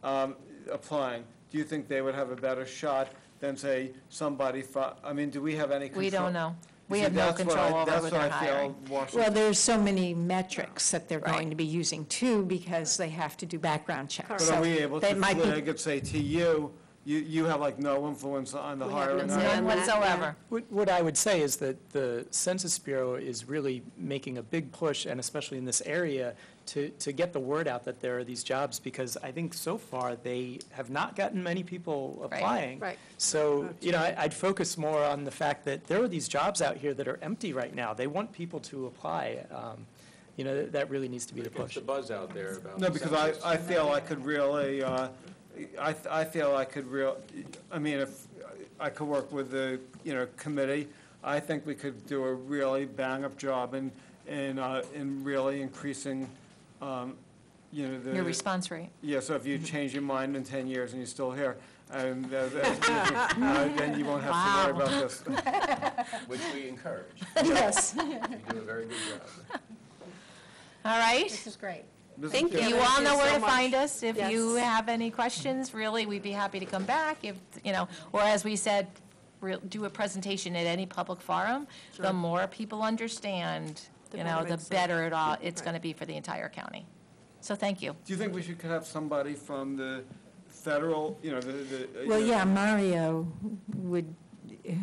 Speaker 2: applying, do you think they would have a better shot than, say, somebody from, I mean, do we have any control?
Speaker 1: We don't know. We
Speaker 2: See,
Speaker 1: have no
Speaker 2: that's what
Speaker 1: control over
Speaker 2: that's
Speaker 1: who
Speaker 2: what
Speaker 1: they're
Speaker 2: I feel
Speaker 1: hiring.
Speaker 2: Washington-
Speaker 5: Well, there's so many metrics that they're
Speaker 1: Right.
Speaker 5: going to be using too, because they have to do background checks.
Speaker 2: But
Speaker 5: So
Speaker 2: are we able
Speaker 5: they
Speaker 2: to
Speaker 5: might be-
Speaker 2: flag and say to you, you have like no influence on the
Speaker 8: We have no
Speaker 2: hiring?
Speaker 8: say
Speaker 2: of-
Speaker 8: on
Speaker 1: None
Speaker 8: that,
Speaker 1: whatsoever.
Speaker 9: What I would say is that the Census Bureau is really making a big push, and especially in this area, to get the word out that there are these jobs, because I think so far they have not gotten many people applying.
Speaker 8: Right.
Speaker 9: So, you know, I'd focus more on the fact that there are these jobs out here that are empty right now. They want people to apply. You know, that really needs to be the
Speaker 4: What's
Speaker 9: push.
Speaker 4: the buzz out there about?
Speaker 2: No,
Speaker 4: the
Speaker 2: because
Speaker 4: census?
Speaker 2: I feel I could really, I feel I could I mean, if I could work with the, you know, committee, I think we could do a really bang-up job in really increasing, you know, the.
Speaker 1: Your response rate.
Speaker 2: Yeah, so if you change your mind in 10 years and you're still here, and then you won't have to worry about this.
Speaker 4: Which we encourage.
Speaker 5: Yes.
Speaker 4: You do a very good job.
Speaker 1: All right?
Speaker 8: This is great.
Speaker 2: This is
Speaker 8: Thank
Speaker 2: good.
Speaker 8: you.
Speaker 1: You all know
Speaker 8: so
Speaker 1: where to
Speaker 8: much.
Speaker 1: find us. If you
Speaker 8: Yes.
Speaker 1: have any questions, really, we'd be happy to come back. If, you know, or as we said, do a presentation at any public forum. The more people understand,
Speaker 8: The
Speaker 1: you
Speaker 8: better
Speaker 1: know,
Speaker 8: it
Speaker 1: the
Speaker 8: makes sense.
Speaker 1: better it's
Speaker 8: Right.
Speaker 1: going to be for the entire county. So thank you.
Speaker 2: Do you think we could have somebody from the federal, you know, the?
Speaker 5: Well, yeah, Mario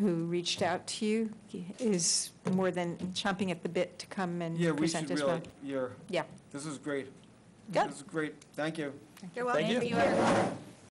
Speaker 5: who reached out to you, is more than chomping at the bit to come and
Speaker 2: Yeah, we
Speaker 5: present
Speaker 2: should
Speaker 5: as well.
Speaker 2: really,
Speaker 5: Yeah.
Speaker 2: this is great.
Speaker 1: Good.
Speaker 2: This is great, thank you.
Speaker 8: You're welcome.
Speaker 9: Thank you.
Speaker 1: Thank you, everyone.